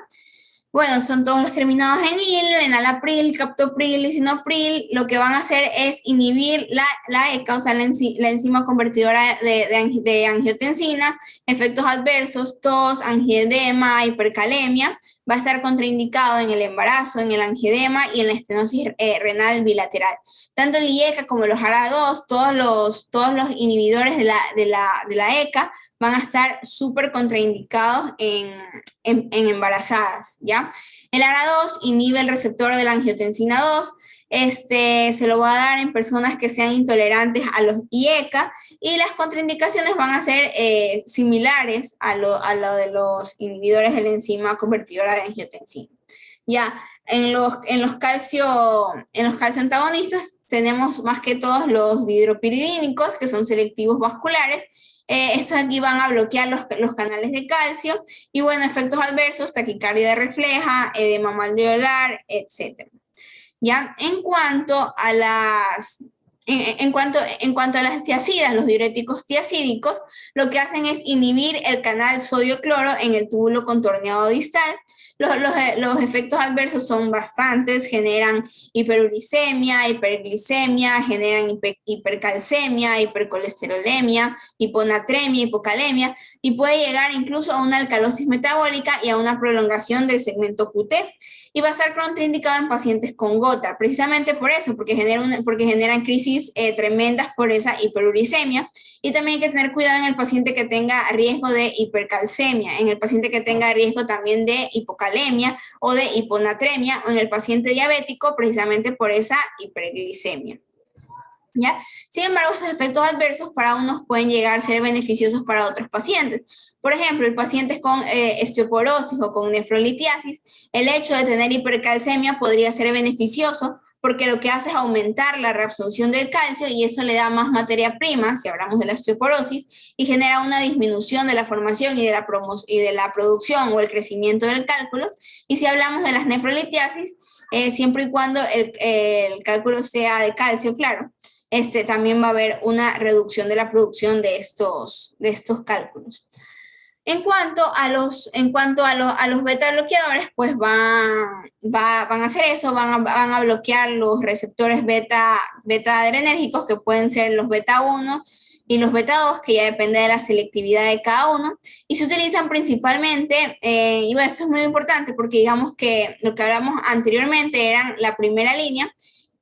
Bueno, son todos los terminados en il, enalapril, captopril, lisinopril. Lo que van a hacer es inhibir la ECA, o sea, la enzima convertidora de angiotensina, efectos adversos, tos, angioedema, hipercalemia. Va a estar contraindicado en el embarazo, en el angioedema y en la estenosis renal bilateral. Tanto el IECA como los ARA2, todos los inhibidores de la ECA van a estar súper contraindicados en embarazadas, ¿ya? El ARA2 inhibe el receptor de la angiotensina 2, se lo va a dar en personas que sean intolerantes a los IECA y las contraindicaciones van a ser similares a lo de los inhibidores de la enzima convertidora de angiotensina. Ya, en los calcioantagonistas tenemos más que todos los dihidropiridínicos, que son selectivos vasculares. Estos aquí van a bloquear los canales de calcio y, bueno, efectos adversos, taquicardia refleja, edema malveolar, etc. ¿Ya? En cuanto a las tiacidas, los diuréticos tiacídicos, lo que hacen es inhibir el canal sodio-cloro en el túbulo contorneado distal. Los efectos adversos son bastantes, generan hiperuricemia, hiperglicemia, generan hipercalcemia, hipercolesterolemia, hiponatremia, hipocalemia, y puede llegar incluso a una alcalosis metabólica y a una prolongación del segmento QT. Y va a estar contraindicado en pacientes con gota, precisamente por eso, porque generan crisis tremendas por esa hiperuricemia. Y también hay que tener cuidado en el paciente que tenga riesgo de hipercalcemia, en el paciente que tenga riesgo también de hipocalemia o de hiponatremia, o en el paciente diabético, precisamente por esa hiperglicemia. ¿Ya? Sin embargo, estos efectos adversos para unos pueden llegar a ser beneficiosos para otros pacientes. Por ejemplo, el paciente con osteoporosis o con nefrolitiasis, el hecho de tener hipercalcemia podría ser beneficioso porque lo que hace es aumentar la reabsorción del calcio y eso le da más materia prima, si hablamos de la osteoporosis, y genera una disminución de la formación y de la producción o el crecimiento del cálculo. Y si hablamos de las nefrolitiasis, siempre y cuando el cálculo sea de calcio, claro, también va a haber una reducción de la producción de estos cálculos. En cuanto a los beta bloqueadores, pues van a hacer eso, van a bloquear los receptores beta adrenérgicos, que pueden ser los beta 1 y los beta 2, que ya depende de la selectividad de cada uno, y se utilizan principalmente, y bueno, esto es muy importante porque digamos que lo que hablamos anteriormente eran la primera línea,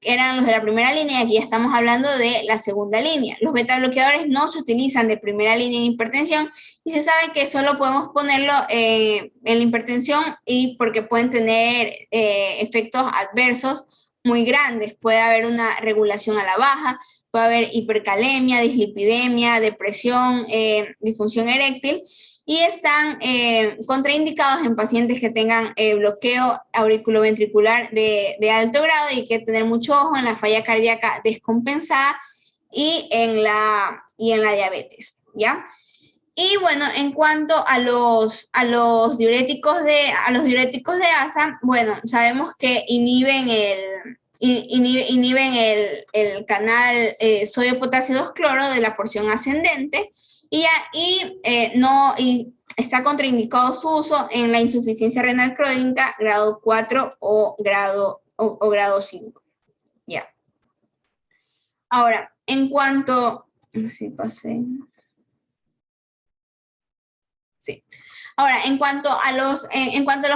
eran los de la primera línea, y aquí ya estamos hablando de la segunda línea. Los beta bloqueadores no se utilizan de primera línea en hipertensión y se sabe que solo podemos ponerlo en la hipertensión y porque pueden tener efectos adversos muy grandes. Puede haber una regulación a la baja, puede haber hipercalemia, dislipidemia, depresión, disfunción eréctil, y están contraindicados en pacientes que tengan bloqueo auriculoventricular de alto grado, y hay que tener mucho ojo en la falla cardíaca descompensada y en la diabetes, ¿ya? Y bueno, en cuanto a los diuréticos de ASA, bueno, sabemos que inhiben el canal sodio-potasio 2-cloro de la porción ascendente, y está contraindicado su uso en la insuficiencia renal crónica grado 4 o grado 5. Ya. Ahora, en cuanto... No sé si pasé... Sí. Ahora, en cuanto a los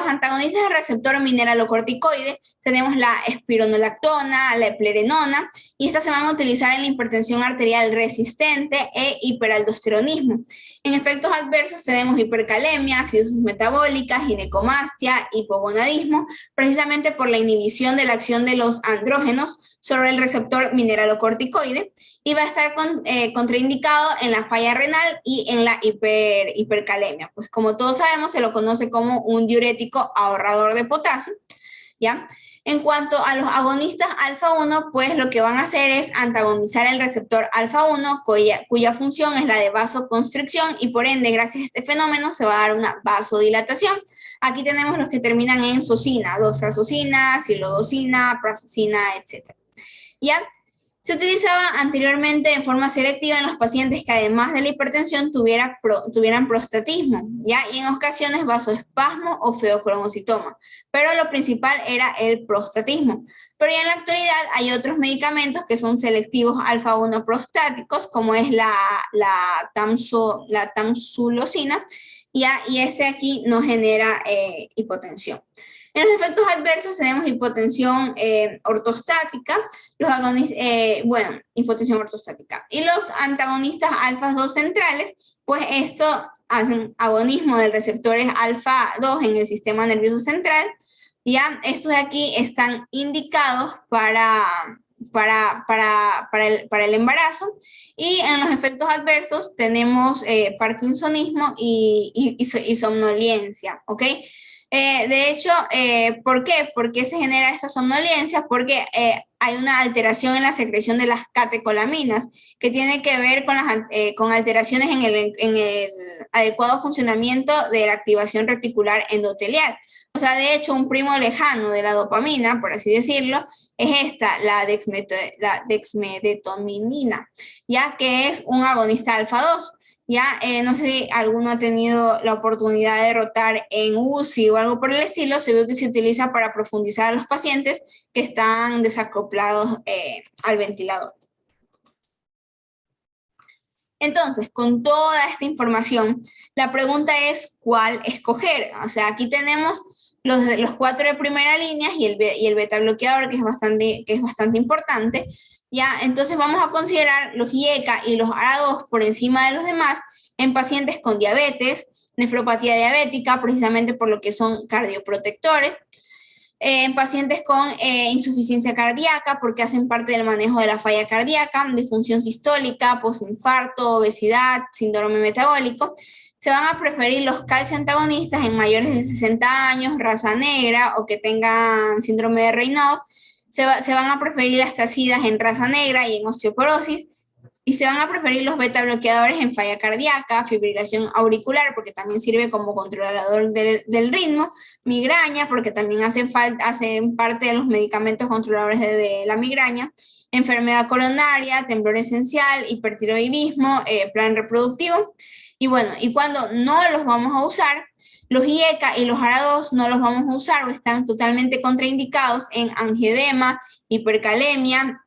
antagonistas del receptor mineralocorticoide, tenemos la espironolactona, la eplerenona, y estas se van a utilizar en la hipertensión arterial resistente e hiperaldosteronismo. En efectos adversos tenemos hipercalemia, acidosis metabólica, ginecomastia, hipogonadismo, precisamente por la inhibición de la acción de los andrógenos sobre el receptor mineralocorticoide, y va a estar contraindicado en la falla renal y en la hipercalemia. Pues como todos sabemos, se lo conoce como un diurético ahorrador de potasio, ¿ya? En cuanto a los agonistas alfa-1, pues lo que van a hacer es antagonizar el receptor alfa-1, cuya función es la de vasoconstricción, y por ende, gracias a este fenómeno, se va a dar una vasodilatación. Aquí tenemos los que terminan en sosina, doxazosina, silodosina, prazosin, etc. ¿Ya? Se utilizaba anteriormente en forma selectiva en los pacientes que además de la hipertensión tuvieran prostatismo, ¿ya? Y en ocasiones vasoespasmo o feocromocitoma, pero lo principal era el prostatismo. Pero ya en la actualidad hay otros medicamentos que son selectivos alfa-1 prostáticos, como es la tamsulosina, ¿ya? Y ese aquí no genera hipotensión. En los efectos adversos tenemos hipotensión ortostática, hipotensión ortostática. Y los antagonistas alfa-2 centrales, pues esto hacen agonismo de receptores alfa-2 en el sistema nervioso central. Ya estos de aquí están indicados para el embarazo. Y en los efectos adversos tenemos parkinsonismo y somnolencia, ¿ok? De hecho, ¿por qué? ¿Por qué se genera esta somnolencia? Porque hay una alteración en la secreción de las catecolaminas que tiene que ver con alteraciones en el adecuado funcionamiento de la activación reticular endotelial. O sea, de hecho, un primo lejano de la dopamina, por así decirlo, es la dexmedetomidina, ya que es un agonista alfa-2. Ya, no sé si alguno ha tenido la oportunidad de rotar en UCI o algo por el estilo, se ve que se utiliza para profundizar a los pacientes que están desacoplados al ventilador. Entonces, con toda esta información, la pregunta es ¿cuál escoger? O sea, aquí tenemos los 4 de primera línea y el beta bloqueador, que es bastante importante. Ya, entonces vamos a considerar los IECA y los ARA2 por encima de los demás en pacientes con diabetes, nefropatía diabética, precisamente por lo que son cardioprotectores, en pacientes con insuficiencia cardíaca, porque hacen parte del manejo de la falla cardíaca, disfunción sistólica, posinfarto, obesidad, síndrome metabólico. Se van a preferir los calcio antagonistas en mayores de 60 años, raza negra o que tengan síndrome de Raynaud. Se van a preferir las tacidas en raza negra y en osteoporosis. Y se van a preferir los beta bloqueadores en falla cardíaca, fibrilación auricular, porque también sirve como controlador del ritmo, migraña, porque también hacen parte de los medicamentos controladores de la migraña, enfermedad coronaria, temblor esencial, hipertiroidismo, plan reproductivo. Y bueno, y cuando no los vamos a usar, los IECA y los ARA2 no los vamos a usar o están totalmente contraindicados en angioedema, hipercalemia,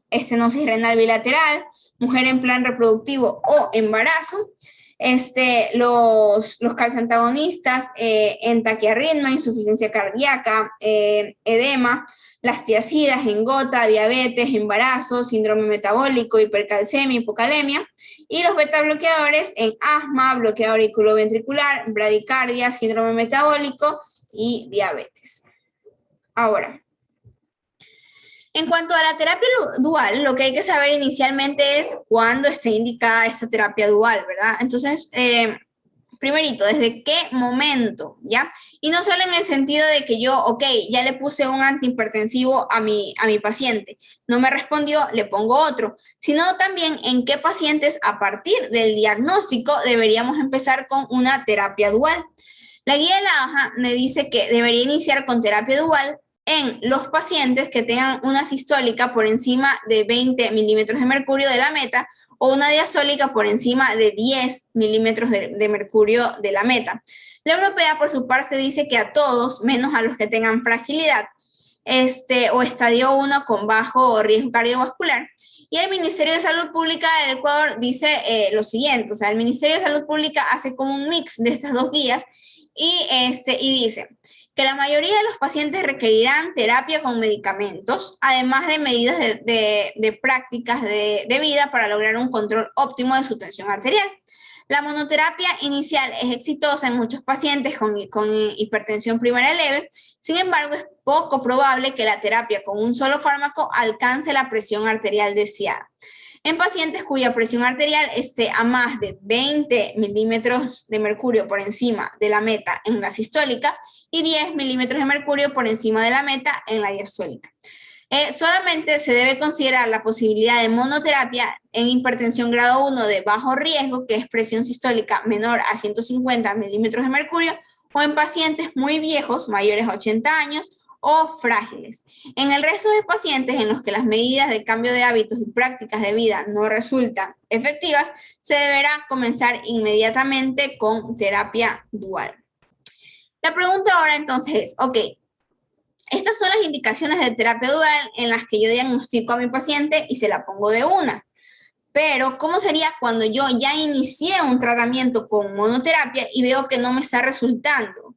estenosis renal bilateral, mujer en plan reproductivo o embarazo, los calciantagonistas en taquiarritmia, insuficiencia cardíaca, edema, las tiacidas en gota, diabetes, embarazo, síndrome metabólico, hipercalcemia, hipocalemia, y los beta bloqueadores en asma, bloqueo auriculoventricular, bradicardia, síndrome metabólico y diabetes. Ahora, en cuanto a la terapia dual, lo que hay que saber inicialmente es cuándo está indicada esta terapia dual, ¿verdad? Entonces, primerito, ¿desde qué momento? ¿Ya? Y no solo en el sentido de que yo, ok, ya le puse un antihipertensivo a mi paciente, no me respondió, le pongo otro, sino también en qué pacientes a partir del diagnóstico deberíamos empezar con una terapia dual. La guía de la AJA me dice que debería iniciar con terapia dual en los pacientes que tengan una sistólica por encima de 20 milímetros de mercurio de la meta o una diastólica por encima de 10 milímetros de mercurio de la meta. La europea, por su parte, dice que a todos, menos a los que tengan fragilidad o estadio 1 con bajo riesgo cardiovascular. Y el Ministerio de Salud Pública del Ecuador dice lo siguiente, o sea, el Ministerio de Salud Pública hace como un mix de estas dos guías y dice que la mayoría de los pacientes requerirán terapia con medicamentos, además de medidas de prácticas de vida para lograr un control óptimo de su tensión arterial. La monoterapia inicial es exitosa en muchos pacientes con hipertensión primaria leve, sin embargo, es poco probable que la terapia con un solo fármaco alcance la presión arterial deseada. En pacientes cuya presión arterial esté a más de 20 milímetros de mercurio por encima de la meta en la sistólica y 10 milímetros de mercurio por encima de la meta en la diastólica. Solamente se debe considerar la posibilidad de monoterapia en hipertensión grado 1 de bajo riesgo, que es presión sistólica menor a 150 milímetros de mercurio, o en pacientes muy viejos, mayores a 80 años, o frágiles. En el resto de pacientes en los que las medidas de cambio de hábitos y prácticas de vida no resultan efectivas, se deberá comenzar inmediatamente con terapia dual. La pregunta ahora entonces es, ok, estas son las indicaciones de terapia dual en las que yo diagnostico a mi paciente y se la pongo de una. Pero, ¿cómo sería cuando yo ya inicié un tratamiento con monoterapia y veo que no me está resultando?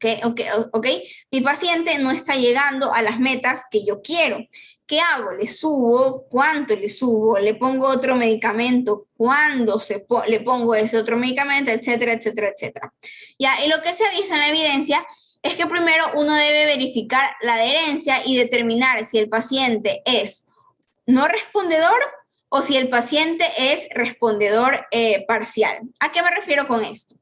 ¿Okay? Mi paciente no está llegando a las metas que yo quiero. ¿Qué hago? ¿Le subo? ¿Cuánto le subo? ¿Le pongo otro medicamento? ¿Cuándo le pongo ese otro medicamento? Etcétera, etcétera, etcétera. Ya, y lo que se ha visto en la evidencia es que primero uno debe verificar la adherencia y determinar si el paciente es no respondedor o si el paciente es respondedor parcial. ¿A qué me refiero con esto?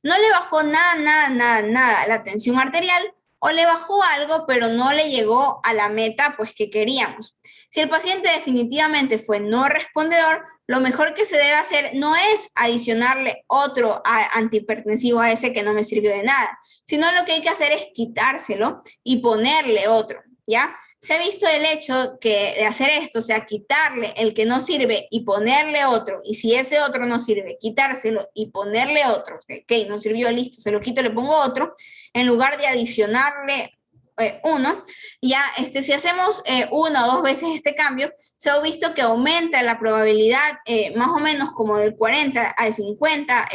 No le bajó nada la tensión arterial o le bajó algo, pero no le llegó a la meta pues, que queríamos. Si el paciente definitivamente fue no respondedor, lo mejor que se debe hacer no es adicionarle otro antihipertensivo a ese que no me sirvió de nada, sino lo que hay que hacer es quitárselo y ponerle otro. ¿ya? Se ha visto el hecho que de hacer esto, o sea, quitarle el que no sirve y ponerle otro, y si ese otro no sirve, quitárselo y ponerle otro, ok, no sirvió, listo, se lo quito, le pongo otro, en lugar de adicionarle uno, ya si hacemos una o dos veces este cambio, se ha visto que aumenta la probabilidad más o menos como del 40 al 50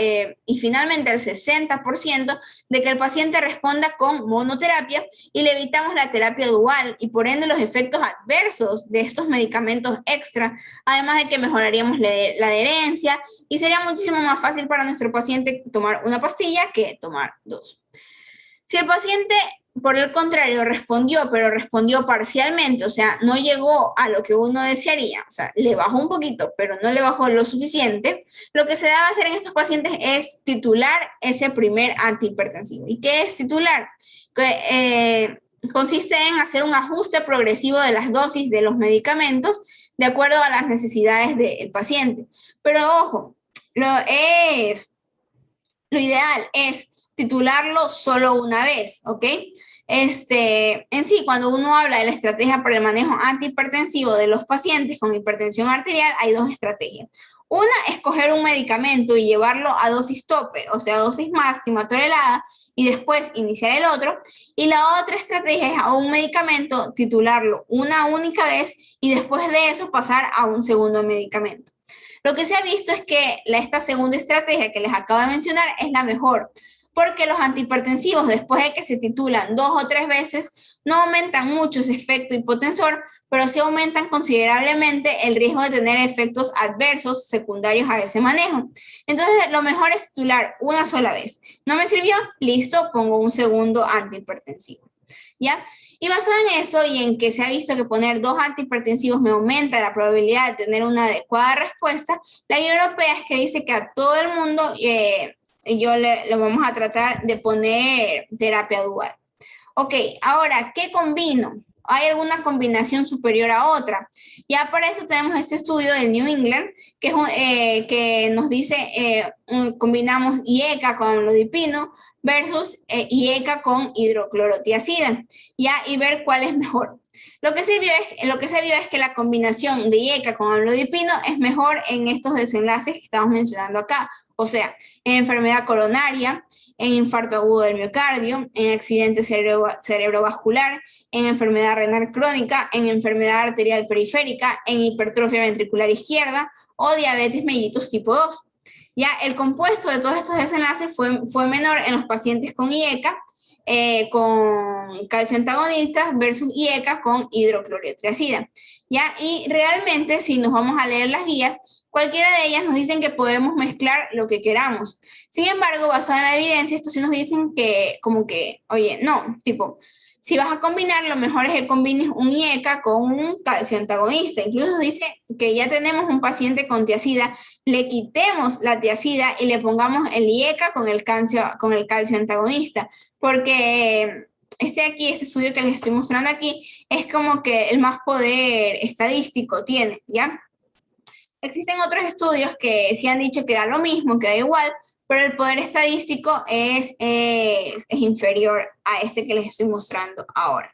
y finalmente al 60% de que el paciente responda con monoterapia y le evitamos la terapia dual y por ende los efectos adversos de estos medicamentos extra, además de que mejoraríamos la adherencia y sería muchísimo más fácil para nuestro paciente tomar una pastilla que tomar dos. Si el paciente, por el contrario, respondió, pero respondió parcialmente, o sea, no llegó a lo que uno desearía, o sea, le bajó un poquito, pero no le bajó lo suficiente, lo que se debe hacer en estos pacientes es titular ese primer antihipertensivo. ¿Y qué es titular? Consiste en hacer un ajuste progresivo de las dosis de los medicamentos de acuerdo a las necesidades del paciente. Pero ojo, lo ideal es titularlo solo una vez, ¿ok? En sí, cuando uno habla de la estrategia para el manejo antihipertensivo de los pacientes con hipertensión arterial, hay dos estrategias. Una es coger un medicamento y llevarlo a dosis tope, o sea, dosis máxima tolerada, y después iniciar el otro. Y la otra estrategia es a un medicamento titularlo una única vez y después de eso pasar a un segundo medicamento. Lo que se ha visto es que esta segunda estrategia que les acabo de mencionar es la mejor, porque los antihipertensivos, después de que se titulan 2 o 3 veces, no aumentan mucho ese efecto hipotensor, pero sí aumentan considerablemente el riesgo de tener efectos adversos secundarios a ese manejo. Entonces, lo mejor es titular una sola vez. ¿No me sirvió? Listo, pongo un segundo antihipertensivo. ¿Ya? Y basado en eso y en que se ha visto que poner 2 antihipertensivos me aumenta la probabilidad de tener una adecuada respuesta, la guía europea es que dice que a todo el mundo lo vamos a tratar de poner terapia dual. Ok, ahora, ¿qué combino? ¿Hay alguna combinación superior a otra? Ya para esto tenemos este estudio del New England que nos dice, combinamos IECA con amlodipino versus IECA con hidroclorotiazida, ¿ya? Y ver cuál es mejor. Lo que se vio es que la combinación de IECA con amlodipino es mejor en estos desenlaces que estamos mencionando acá, o sea, en enfermedad coronaria, en infarto agudo del miocardio, en accidente cerebrovascular, en enfermedad renal crónica, en enfermedad arterial periférica, en hipertrofia ventricular izquierda o diabetes mellitus tipo 2. Ya el compuesto de todos estos desenlaces fue menor en los pacientes con IECA, con calcio antagonistas versus IECA con hidroclorotiazida. ¿Ya? Y realmente, si nos vamos a leer las guías, cualquiera de ellas nos dicen que podemos mezclar lo que queramos. Sin embargo, basado en la evidencia, estos sí nos dicen que, como que, oye, no, tipo, si vas a combinar, lo mejor es que combines un IECA con un calcio antagonista. Incluso dice que ya tenemos un paciente con tiazida, le quitemos la tiazida y le pongamos el IECA con el calcio antagonista. Porque este estudio que les estoy mostrando aquí, es como que el más poder estadístico tiene, ¿ya? Existen otros estudios que sí han dicho que da lo mismo, que da igual, pero el poder estadístico es inferior a este que les estoy mostrando ahora.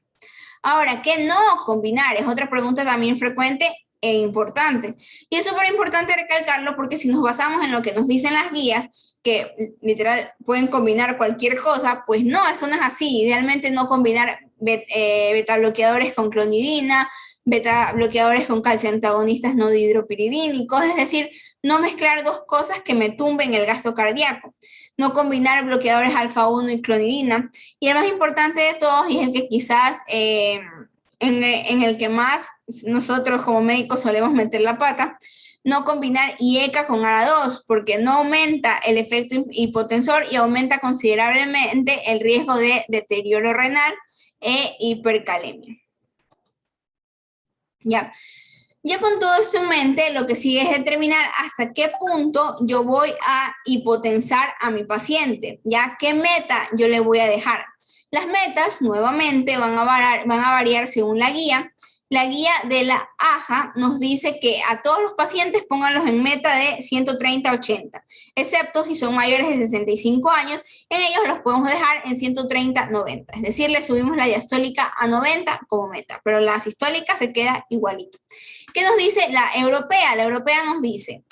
Ahora, ¿qué no combinar? Es otra pregunta también frecuente e importante. Y es súper importante recalcarlo porque si nos basamos en lo que nos dicen las guías, que literal pueden combinar cualquier cosa, pues no, eso no es así. Idealmente no combinar beta bloqueadores con clonidina, beta bloqueadores con calcio antagonistas no dihidropiridínicos, es decir, no mezclar dos cosas que me tumben el gasto cardíaco, no combinar bloqueadores alfa-1 y clonidina, y el más importante de todos, y es el que quizás en el que más nosotros como médicos solemos meter la pata, no combinar IECA con ARA2, porque no aumenta el efecto hipotensor y aumenta considerablemente el riesgo de deterioro renal e hipercalemia. Ya con todo esto en mente, lo que sigue es determinar hasta qué punto yo voy a hipotensar a mi paciente, ya qué meta yo le voy a dejar. Las metas, nuevamente, van a variar según la guía, La guía de la AJA nos dice que a todos los pacientes pónganlos en meta de 130-80, excepto si son mayores de 65 años, en ellos los podemos dejar en 130-90, es decir, le subimos la diastólica a 90 como meta, pero la sistólica se queda igualito. ¿Qué nos dice la europea? La europea nos dice,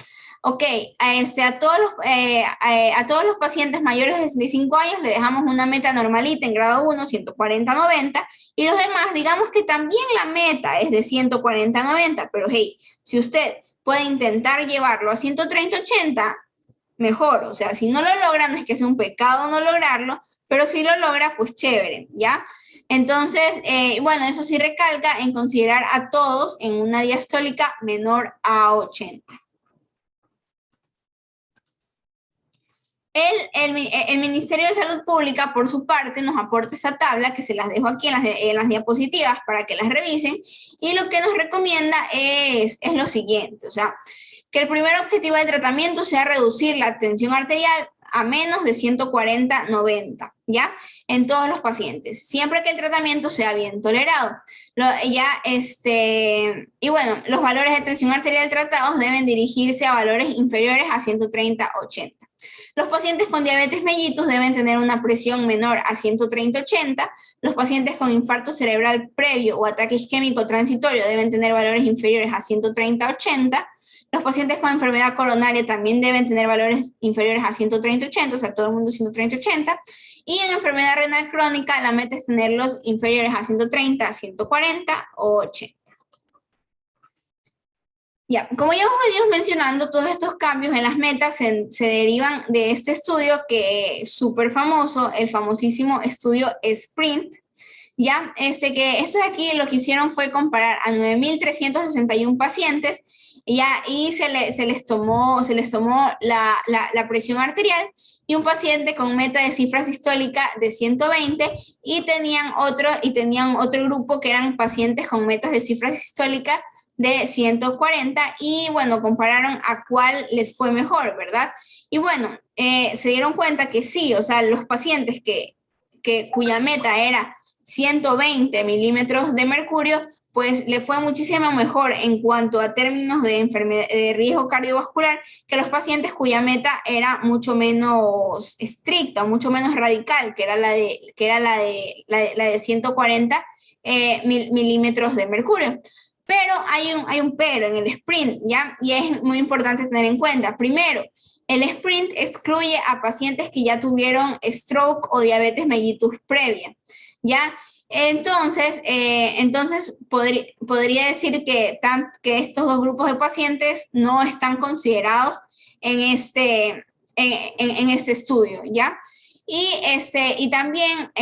ok, a todos los pacientes mayores de 65 años le dejamos una meta normalita en grado 1, 140-90, y los demás, digamos que también la meta es de 140-90, pero hey, si usted puede intentar llevarlo a 130-80, mejor, o sea, si no lo logra, no es que sea un pecado no lograrlo, pero si lo logra, pues chévere, ¿ya? Entonces, bueno, eso sí recalca en considerar a todos en una diastólica menor a 80. El Ministerio de Salud Pública, por su parte, nos aporta esa tabla que se las dejo aquí en las diapositivas para que las revisen, y lo que nos recomienda es lo siguiente, o sea, que el primer objetivo de tratamiento sea reducir la tensión arterial a menos de 140-90, ¿ya? En todos los pacientes, siempre que el tratamiento sea bien tolerado. Y bueno, los valores de tensión arterial tratados deben dirigirse a valores inferiores a 130-80. Los pacientes con diabetes mellitus deben tener una presión menor a 130-80. Los pacientes con infarto cerebral previo o ataque isquémico transitorio deben tener valores inferiores a 130-80. Los pacientes con enfermedad coronaria también deben tener valores inferiores a 130-80, o sea, todo el mundo 130-80. Y en enfermedad renal crónica, la meta es tenerlos inferiores a 130, 140 o 80. Ya, como ya hemos venido mencionando, todos estos cambios en las metas se derivan de este estudio que es súper famoso, el famosísimo estudio SPRINT. Ya, que estos aquí lo que hicieron fue comparar a 9.361 pacientes, ya, y se les tomó la presión arterial, y un paciente con meta de cifra sistólica de 120, y tenían otro grupo que eran pacientes con metas de cifra sistólica de 140, y bueno, compararon a cuál les fue mejor, ¿verdad? Y bueno, se dieron cuenta que sí, o sea, los pacientes cuya meta era 120 milímetros de mercurio, pues le fue muchísimo mejor en cuanto a términos de riesgo cardiovascular que los pacientes cuya meta era mucho menos estricta, mucho menos radical, que era la de 140 milímetros de mercurio. Pero hay un pero en el SPRINT, ¿ya? Y es muy importante tener en cuenta. Primero, el SPRINT excluye a pacientes que ya tuvieron stroke o diabetes mellitus previa, ¿ya? Entonces podría decir que estos dos grupos de pacientes no están considerados en este estudio, ¿ya? Y también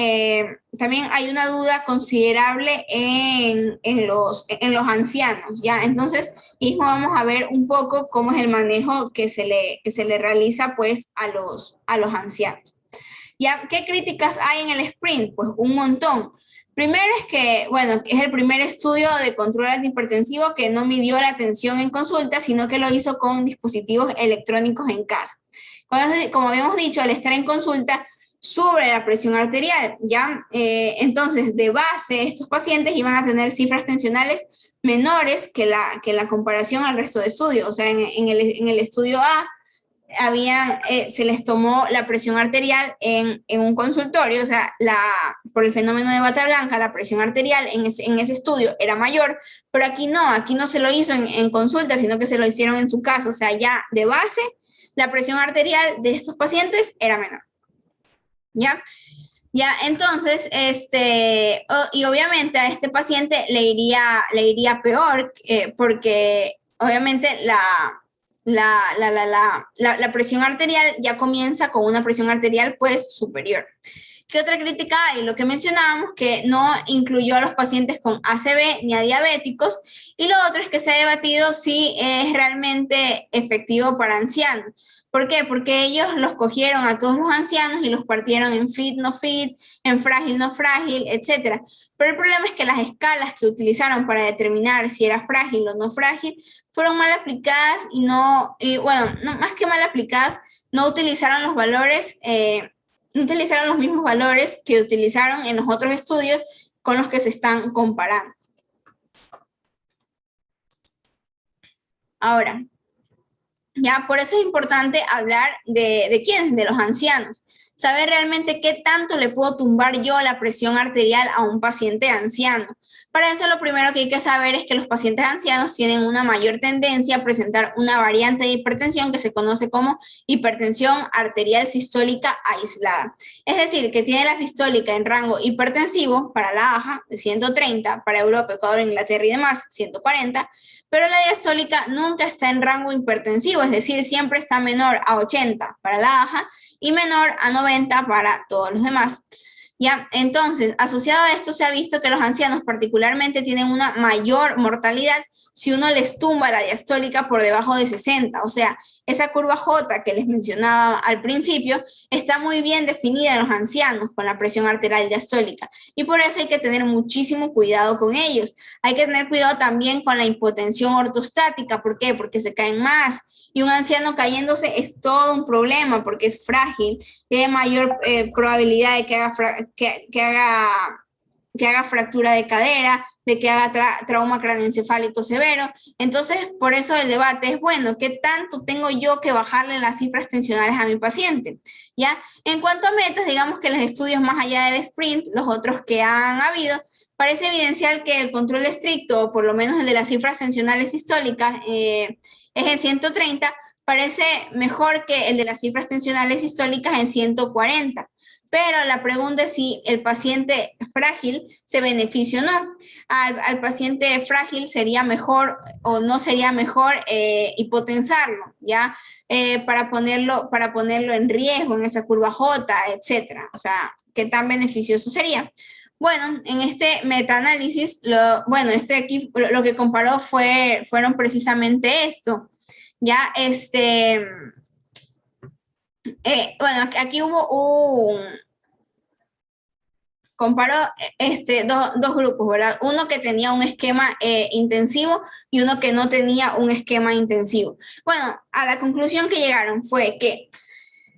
hay una duda considerable en los ancianos, ¿ya? Entonces, mismo vamos a ver un poco cómo es el manejo que se le realiza, pues, a los ancianos. ¿Ya? ¿Qué críticas hay en el SPRINT? Pues un montón. Primero es que, bueno, es el primer estudio de control antihipertensivo que no midió la tensión en consulta, sino que lo hizo con dispositivos electrónicos en casa. Como habíamos dicho, al estar en consulta, sube la presión arterial, ¿ya? Entonces, de base, estos pacientes iban a tener cifras tensionales menores que la comparación al resto de estudios. O sea, en el estudio A, se les tomó la presión arterial en un consultorio, o sea, por el fenómeno de bata blanca, la presión arterial en ese estudio era mayor, pero aquí no se lo hizo en consulta, sino que se lo hicieron en su casa, o sea, ya de base, la presión arterial de estos pacientes era menor. ¿Ya? Entonces, y obviamente a este paciente le iría peor, porque obviamente la presión arterial ya comienza con una presión arterial pues superior. ¿Qué otra crítica hay? Lo que mencionábamos, que no incluyó a los pacientes con ACV ni a diabéticos, y lo otro es que se ha debatido si es realmente efectivo para ancianos. ¿Por qué? Porque ellos los cogieron a todos los ancianos y los partieron en fit, no fit, en frágil, no frágil, etc. Pero el problema es que las escalas que utilizaron para determinar si era frágil o no frágil fueron mal aplicadas más que mal aplicadas, no utilizaron los valores, no utilizaron los mismos valores que utilizaron en los otros estudios con los que se están comparando. Ahora, ya, por eso es importante hablar de quiénes, de los ancianos. Saber realmente qué tanto le puedo tumbar yo la presión arterial a un paciente anciano. Para eso lo primero que hay que saber es que los pacientes ancianos tienen una mayor tendencia a presentar una variante de hipertensión que se conoce como hipertensión arterial sistólica aislada. Es decir, que tiene la sistólica en rango hipertensivo para la AJA de 130, para Europa, Ecuador, Inglaterra y demás 140, pero la diastólica nunca está en rango hipertensivo, es decir, siempre está menor a 80 para la AJA y menor a 90 para todos los demás. ¿Ya? Entonces, asociado a esto se ha visto que los ancianos particularmente tienen una mayor mortalidad si uno les tumba la diastólica por debajo de 60. O sea, esa curva J que les mencionaba al principio está muy bien definida en los ancianos con la presión arterial diastólica y por eso hay que tener muchísimo cuidado con ellos. Hay que tener cuidado también con la hipotensión ortostática. ¿Por qué? Porque se caen más. Y un anciano cayéndose es todo un problema porque es frágil, tiene mayor probabilidad de que haga fractura de cadera, de que haga trauma craneoencefálico severo. Entonces, por eso el debate es, bueno, ¿qué tanto tengo yo que bajarle las cifras tensionales a mi paciente? ¿Ya? En cuanto a metas, digamos que los estudios más allá del sprint, los otros que han habido, parece evidenciar que el control estricto, o por lo menos el de las cifras tensionales sistólicas, es en 130, parece mejor que el de las cifras tensionales sistólicas en 140. Pero la pregunta es si el paciente frágil se beneficia o no. Al paciente frágil sería mejor o no sería mejor hipotensarlo, ¿ya? Para ponerlo en riesgo en esa curva J, etcétera. O sea, ¿qué tan beneficioso sería? Bueno, en este metaanálisis, aquí lo que comparó fueron precisamente esto. Ya, bueno, aquí hubo comparó dos grupos, ¿verdad? Uno que tenía un esquema intensivo y uno que no tenía un esquema intensivo. Bueno, a la conclusión que llegaron fue que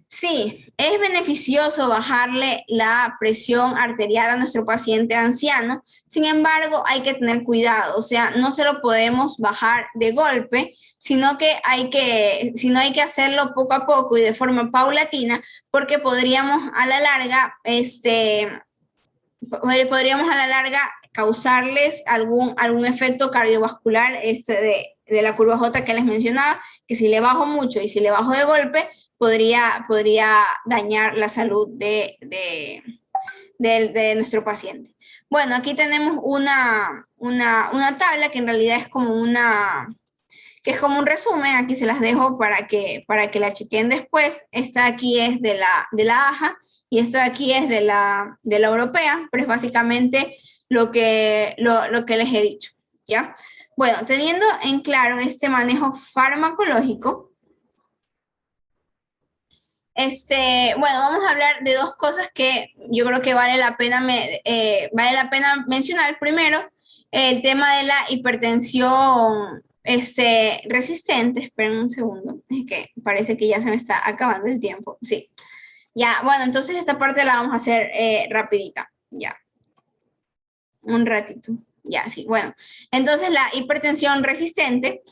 sí, es beneficioso bajarle la presión arterial a nuestro paciente anciano, sin embargo, hay que tener cuidado, o sea, no se lo podemos bajar de golpe, sino hay que hacerlo poco a poco y de forma paulatina, porque podríamos a la larga, causarles algún efecto cardiovascular de la curva J que les mencionaba, que si le bajo mucho y si le bajo de golpe, podría dañar la salud de nuestro paciente. Bueno, aquí tenemos una tabla que en realidad es como un resumen. Aquí se las dejo para que la chequen después. Esta aquí es de la AJA y esta de aquí es de la europea, pero es básicamente lo que les he dicho, ¿ya? Bueno, teniendo en claro este manejo farmacológico, bueno, vamos a hablar de dos cosas que yo creo que vale la pena mencionar. Primero, el tema de la hipertensión resistente. Esperen un segundo, es que parece que ya se me está acabando el tiempo. Sí, ya, bueno, entonces esta parte la vamos a hacer rapidita, ya. Un ratito, ya, sí, bueno. Entonces la hipertensión resistente,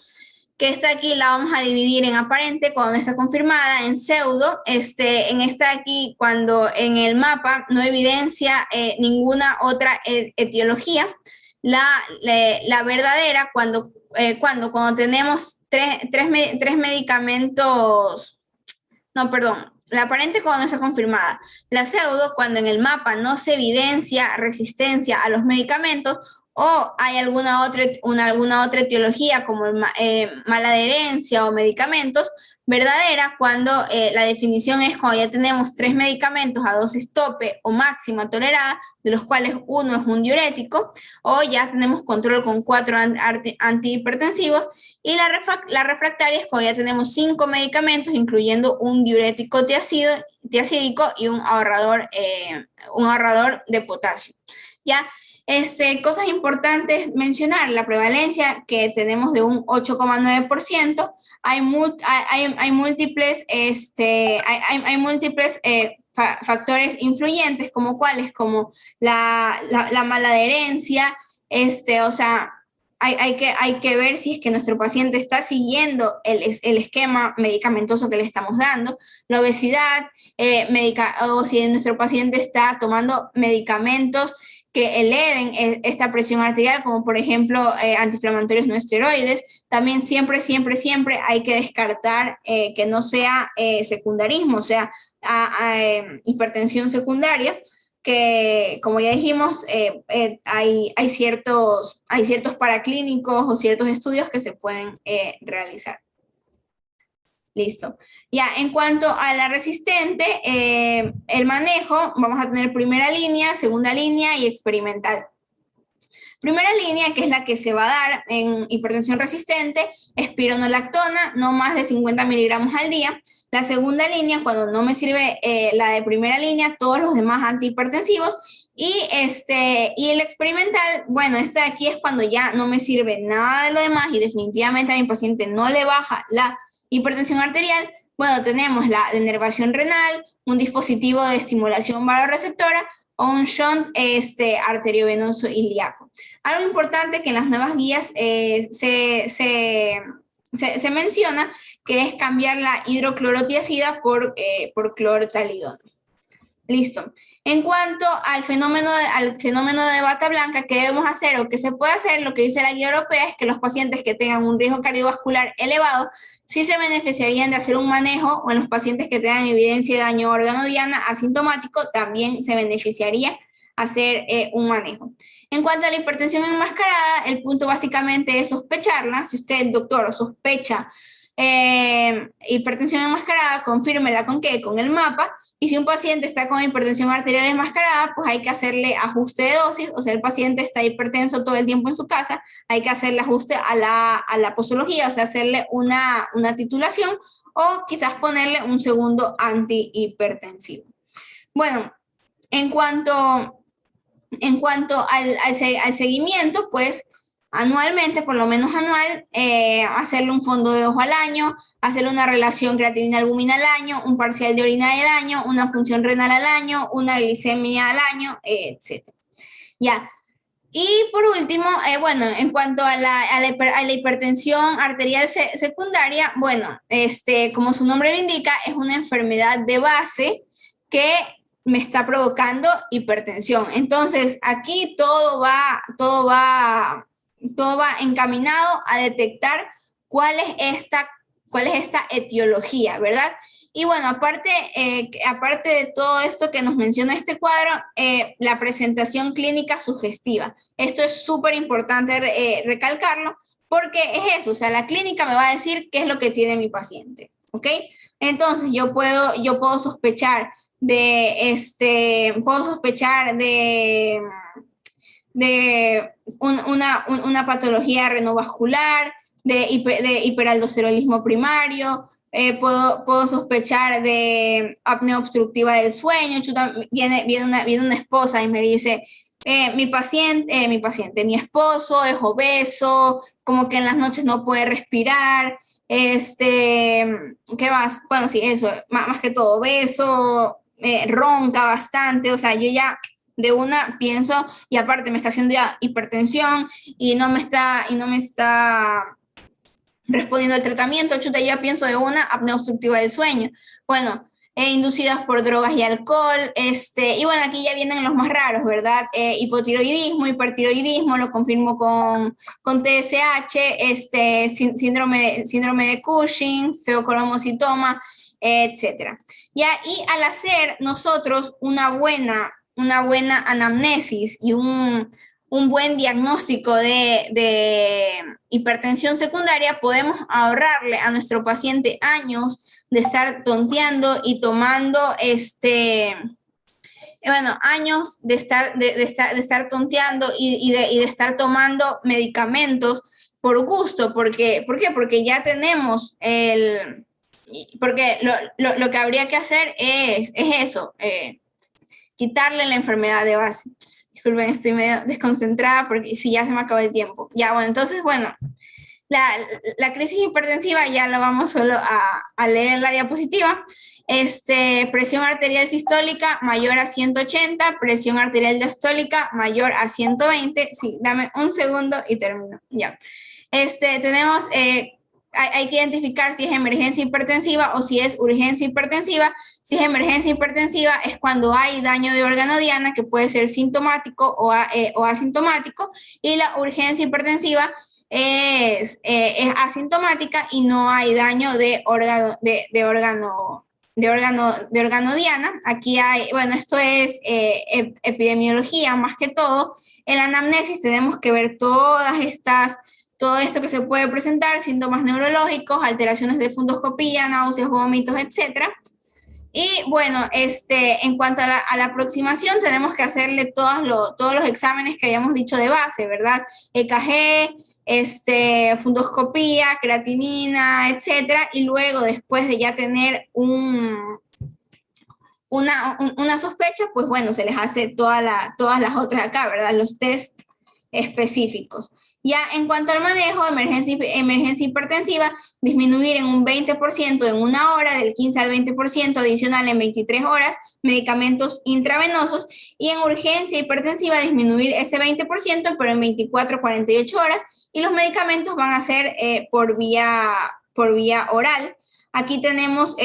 que esta aquí la vamos a dividir en aparente cuando está confirmada, en pseudo, en esta aquí cuando en el mapa no evidencia ninguna otra etiología, la verdadera cuando tenemos tres medicamentos, no, perdón, la aparente cuando no está confirmada, la pseudo cuando en el mapa no se evidencia resistencia a los medicamentos o hay alguna otra etiología como mala adherencia o medicamentos, verdadera cuando la definición es cuando ya tenemos 3 medicamentos a dosis tope o máxima tolerada, de los cuales uno es un diurético, o ya tenemos control con 4 antihipertensivos, y la refractaria es cuando ya tenemos 5 medicamentos, incluyendo un diurético tiacídico y un ahorrador de potasio. ¿Ya? Cosas importantes mencionar, la prevalencia que tenemos de un 8,9%, hay múltiples factores influyentes, como cuáles, como la mala adherencia, o sea, hay que ver si es que nuestro paciente está siguiendo el esquema medicamentoso que le estamos dando, la obesidad, o si nuestro paciente está tomando medicamentos que eleven esta presión arterial, como por ejemplo antiinflamatorios no esteroides. También siempre hay que descartar que no sea secundarismo, o sea, hipertensión secundaria, que como ya dijimos, hay ciertos paraclínicos o ciertos estudios que se pueden realizar. Listo. Ya, en cuanto a la resistente, el manejo, vamos a tener primera línea, segunda línea y experimental. Primera línea, que es la que se va a dar en hipertensión resistente, espironolactona, no más de 50 miligramos al día. La segunda línea, cuando no me sirve la de primera línea, todos los demás antihipertensivos. Y el experimental, bueno, de aquí es cuando ya no me sirve nada de lo demás y definitivamente a mi paciente no le baja la hipertensión arterial. Bueno, tenemos la denervación renal, un dispositivo de estimulación vasoreceptora o un shunt arteriovenoso ilíaco. Algo importante que en las nuevas guías se menciona, que es cambiar la hidroclorotiazida por clortalidona. Listo. En cuanto al fenómeno de bata blanca, ¿qué debemos hacer o qué se puede hacer? Lo que dice la guía europea es que los pacientes que tengan un riesgo cardiovascular elevado sí se beneficiarían de hacer un manejo, o en los pacientes que tengan evidencia de daño órgano diana asintomático también se beneficiaría hacer un manejo. En cuanto a la hipertensión enmascarada, el punto básicamente es sospecharla. Si usted, doctor, sospecha hipertensión enmascarada, confírmela ¿con qué? Con el mapa. Y si un paciente está con hipertensión arterial enmascarada, pues hay que hacerle ajuste de dosis. O sea, el paciente está hipertenso todo el tiempo en su casa, hay que hacerle ajuste a la posología, o sea, hacerle una titulación o quizás ponerle un segundo antihipertensivo. Bueno, en cuanto al seguimiento, pues anualmente, por lo menos anual, hacerle un fondo de ojo al año, hacerle una relación creatinina-albúmina al año, un parcial de orina al año, una función renal al año, una glicemia al año, etc. Ya. Y por último, bueno, en cuanto a la hipertensión arterial secundaria, bueno, como su nombre lo indica, es una enfermedad de base que me está provocando hipertensión. Entonces, aquí todo va encaminado a detectar cuál es esta etiología, ¿verdad? Y bueno, aparte de todo esto que nos menciona este cuadro, la presentación clínica sugestiva. Esto es súper importante recalcarlo, porque es eso, o sea, la clínica me va a decir qué es lo que tiene mi paciente, ¿ok? Entonces, yo puedo sospechar una patología renovascular, de hiperaldosteronismo primario, puedo sospechar de apnea obstructiva del sueño. Viene una esposa y me dice, mi esposo es obeso, como que en las noches no puede respirar, ¿qué más? Bueno, sí, eso, más que todo, obeso, ronca bastante, o sea, yo ya de una pienso, y aparte me está haciendo ya hipertensión y no me está respondiendo al tratamiento, chuta, yo ya pienso de una apnea obstructiva del sueño. Bueno, inducidas por drogas y alcohol, y bueno, aquí ya vienen los más raros, ¿verdad? Hipotiroidismo, hipertiroidismo, lo confirmo con TSH, síndrome de Cushing, feocoromocitoma, etcétera. Ya, y al hacer nosotros una buena anamnesis y un buen diagnóstico de hipertensión secundaria, podemos ahorrarle a nuestro paciente años de estar tonteando y tomando años de estar tonteando y de estar tomando medicamentos por gusto. ¿Por qué? Porque ya tenemos porque lo que habría que hacer es eso, quitarle la enfermedad de base. Disculpen, estoy medio desconcentrada porque sí, ya se me acabó el tiempo. Ya, bueno, entonces, bueno, la crisis hipertensiva ya la vamos solo a leer en la diapositiva. Presión arterial sistólica mayor a 180, presión arterial diastólica mayor a 120. Sí, dame un segundo y termino. Ya. Tenemos, hay que identificar si es emergencia hipertensiva o si es urgencia hipertensiva. Si es emergencia hipertensiva es cuando hay daño de órgano diana, que puede ser sintomático o asintomático, y la urgencia hipertensiva es asintomática y no hay daño de órgano diana. Aquí hay, bueno, esto es epidemiología más que todo. En la anamnesis tenemos que ver todo esto que se puede presentar, síntomas neurológicos, alteraciones de fundoscopía, náuseas, vómitos, etc. Y bueno, en cuanto a la aproximación, tenemos que hacerle todos los exámenes que habíamos dicho de base, ¿verdad? EKG, fundoscopía, creatinina, etcétera, y luego, después de ya tener una sospecha, pues bueno, se les hace todas las otras acá, ¿verdad? Los test específicos. Ya en cuanto al manejo, emergencia hipertensiva, disminuir en un 20% en una hora, del 15 al 20% adicional en 23 horas, medicamentos intravenosos, y en urgencia hipertensiva disminuir ese 20%, pero en 24 a 48 horas, y los medicamentos van a ser por vía oral. Aquí tenemos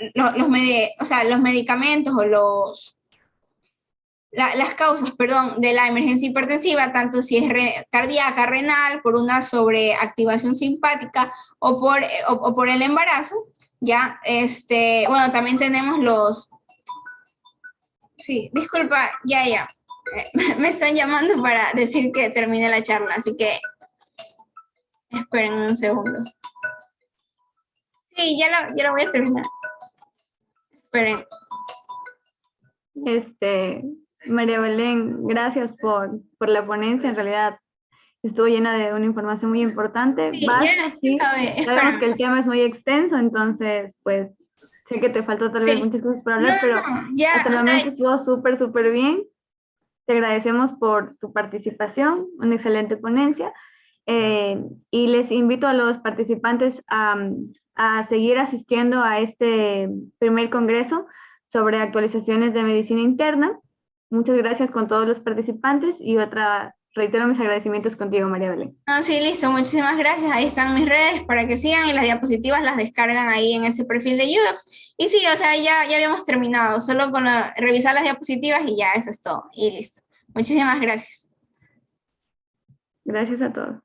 los medicamentos o las causas, perdón, de la emergencia hipertensiva, tanto si es cardíaca, renal, por una sobreactivación simpática o por el embarazo, ¿ya? Bueno, también tenemos sí, disculpa, ya. Me están llamando para decir que termine la charla, así que esperen un segundo. Sí, ya la voy a terminar. Esperen. María Belén, gracias por la ponencia. En realidad estuvo llena de una información muy importante. Sí, sabemos que el tema es muy extenso, entonces pues sé que te faltó tal vez muchas cosas por hablar, pero hasta el momento estuvo súper bien. Te agradecemos por tu participación, una excelente ponencia, y les invito a los participantes a seguir asistiendo a este primer congreso sobre actualizaciones de medicina interna. Muchas gracias con todos los participantes y reitero mis agradecimientos contigo, María Belén. Sí, listo, muchísimas gracias. Ahí están mis redes para que sigan, y las diapositivas las descargan ahí en ese perfil de UDOX. Y sí, o sea, ya habíamos terminado, solo con revisar las diapositivas y ya eso es todo. Y listo. Muchísimas gracias. Gracias a todos.